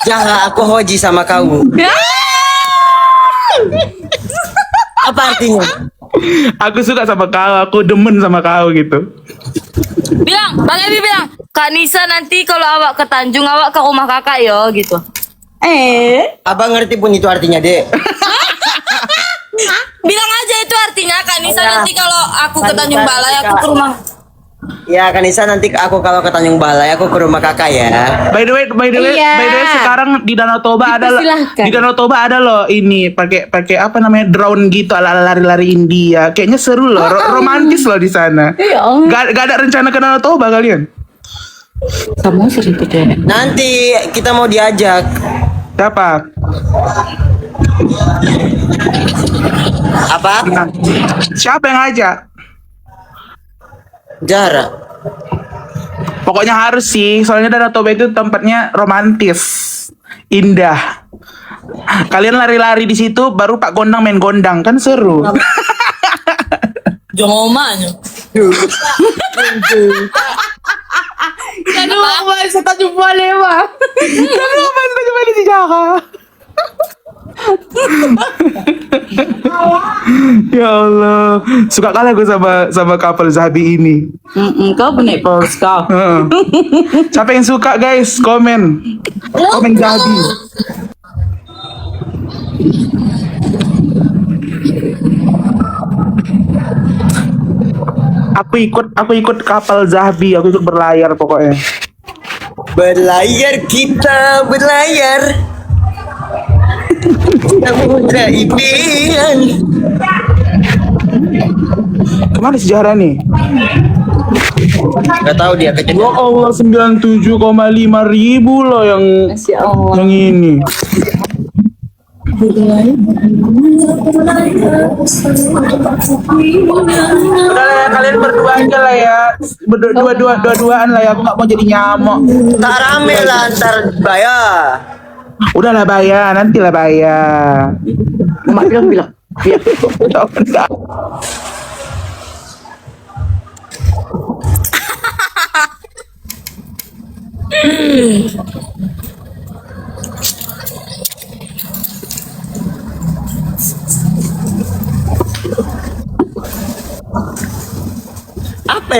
Speaker 3: Jangan aku hoji sama kau. Apa artinya?
Speaker 8: Aku suka sama kau, aku demen sama kau gitu.
Speaker 1: Bilang, Bang Ebi bilang, Kak Nisa nanti kalau awak ke Tanjung, awak ke rumah kakak yo gitu.
Speaker 3: Abang ngerti pun itu artinya, Dek.
Speaker 1: Bilang aja itu artinya Kak Nisa nanti kalau aku ke Tanjung Balai, aku ke rumah.
Speaker 3: Ya, Kanisa nanti aku kalau ke Tanjung Balai, aku ke rumah kakak ya.
Speaker 8: By the way, sekarang di Danau Toba ada loh. Di Danau Toba ada loh ini pakai apa namanya drone gitu ala lari-lari India. Kayaknya seru loh, romantis loh di sana. Gak ada rencana ke Danau Toba kalian?
Speaker 6: Kamu sering deh.
Speaker 3: Nanti kita mau diajak.
Speaker 8: Siapa?
Speaker 3: Apa?
Speaker 8: Siapa yang ngajak?
Speaker 3: Jara.
Speaker 8: Pokoknya harus sih, soalnya Danau Toba itu tempatnya romantis, indah. Kalian lari-lari di situ, baru Pak Gondang main gondang kan seru.
Speaker 1: Jomanya.
Speaker 6: Aduh, bahasa Tanjung Balai, Wak.
Speaker 8: Kenapa Tanjung Balai di Jakarta? Ya Allah, suka kali aku sama couple Zabi ini.
Speaker 6: Kau punya pause kau.
Speaker 8: Heeh. Siapa yang suka guys? Komen Zabi. Aku ikut kapal Zabi, aku ikut berlayar pokoknya.
Speaker 3: Berlayar kita berlayar. Samudra impian.
Speaker 8: Kemana sejarah nih?
Speaker 3: Gak tahu dia
Speaker 8: Ya
Speaker 3: kejadian.
Speaker 8: Allah, 97,5 ribu loh yang ini. Udah lah ya, kalian berdua aja lah ya. Dua-duaan lah ya, aku gak mau jadi nyamuk.
Speaker 3: Tak rame lah ntar bayar.
Speaker 8: Udahlah bayar, nanti lah bayar.
Speaker 6: Mak bilang.
Speaker 8: Udah.
Speaker 3: Apa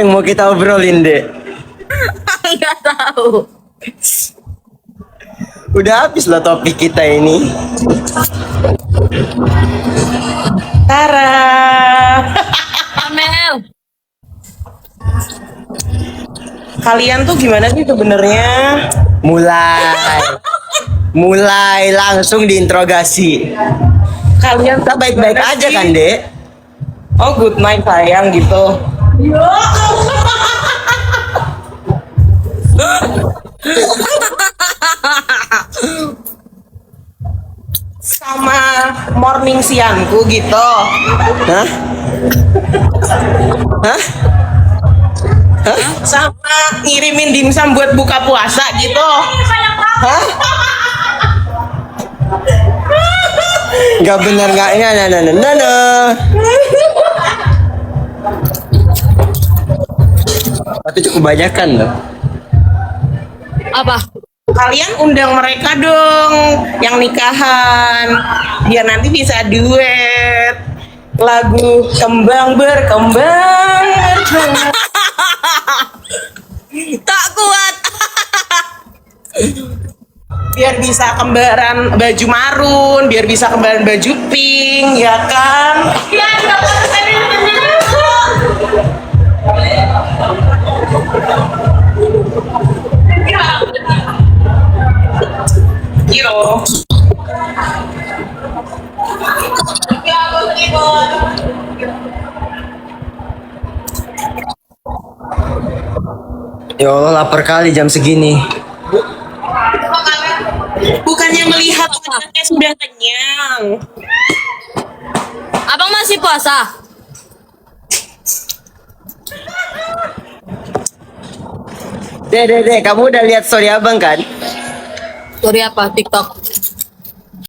Speaker 3: yang mau kita obrolin, Dek?
Speaker 1: Nggak tahu.
Speaker 3: Udah habis lah topik kita ini.
Speaker 2: Tara.
Speaker 1: Amel.
Speaker 2: Kalian tuh gimana sih sebenarnya?
Speaker 3: Mulai langsung diinterogasi.
Speaker 2: Kalian
Speaker 3: Kita baik-baik
Speaker 2: gimana
Speaker 3: aja
Speaker 2: sih?
Speaker 3: kan, Dek?
Speaker 2: Oh, good night sayang gitu. Sama morning siangku gitu.
Speaker 3: Hah? Hah?
Speaker 2: Sama ngirimin dimsum buat buka puasa gitu.
Speaker 3: Hah? Gak bener gak? Nah. Tapi cukup banyakan loh.
Speaker 1: Apa?
Speaker 2: Kalian undang mereka dong yang nikahan biar nanti bisa duet lagu kembang berkembang.
Speaker 1: Tak kuat.
Speaker 2: Biar bisa kembaran baju marun, biar bisa kembaran baju pink, ya kan? Gitu.
Speaker 3: Ya Allah, lapar kali jam segini.
Speaker 2: Bukannya melihat anaknya sudah kenyang.
Speaker 1: Abang masih puasa?
Speaker 3: Dek, kamu udah lihat story abang kan?
Speaker 1: Story apa? TikTok.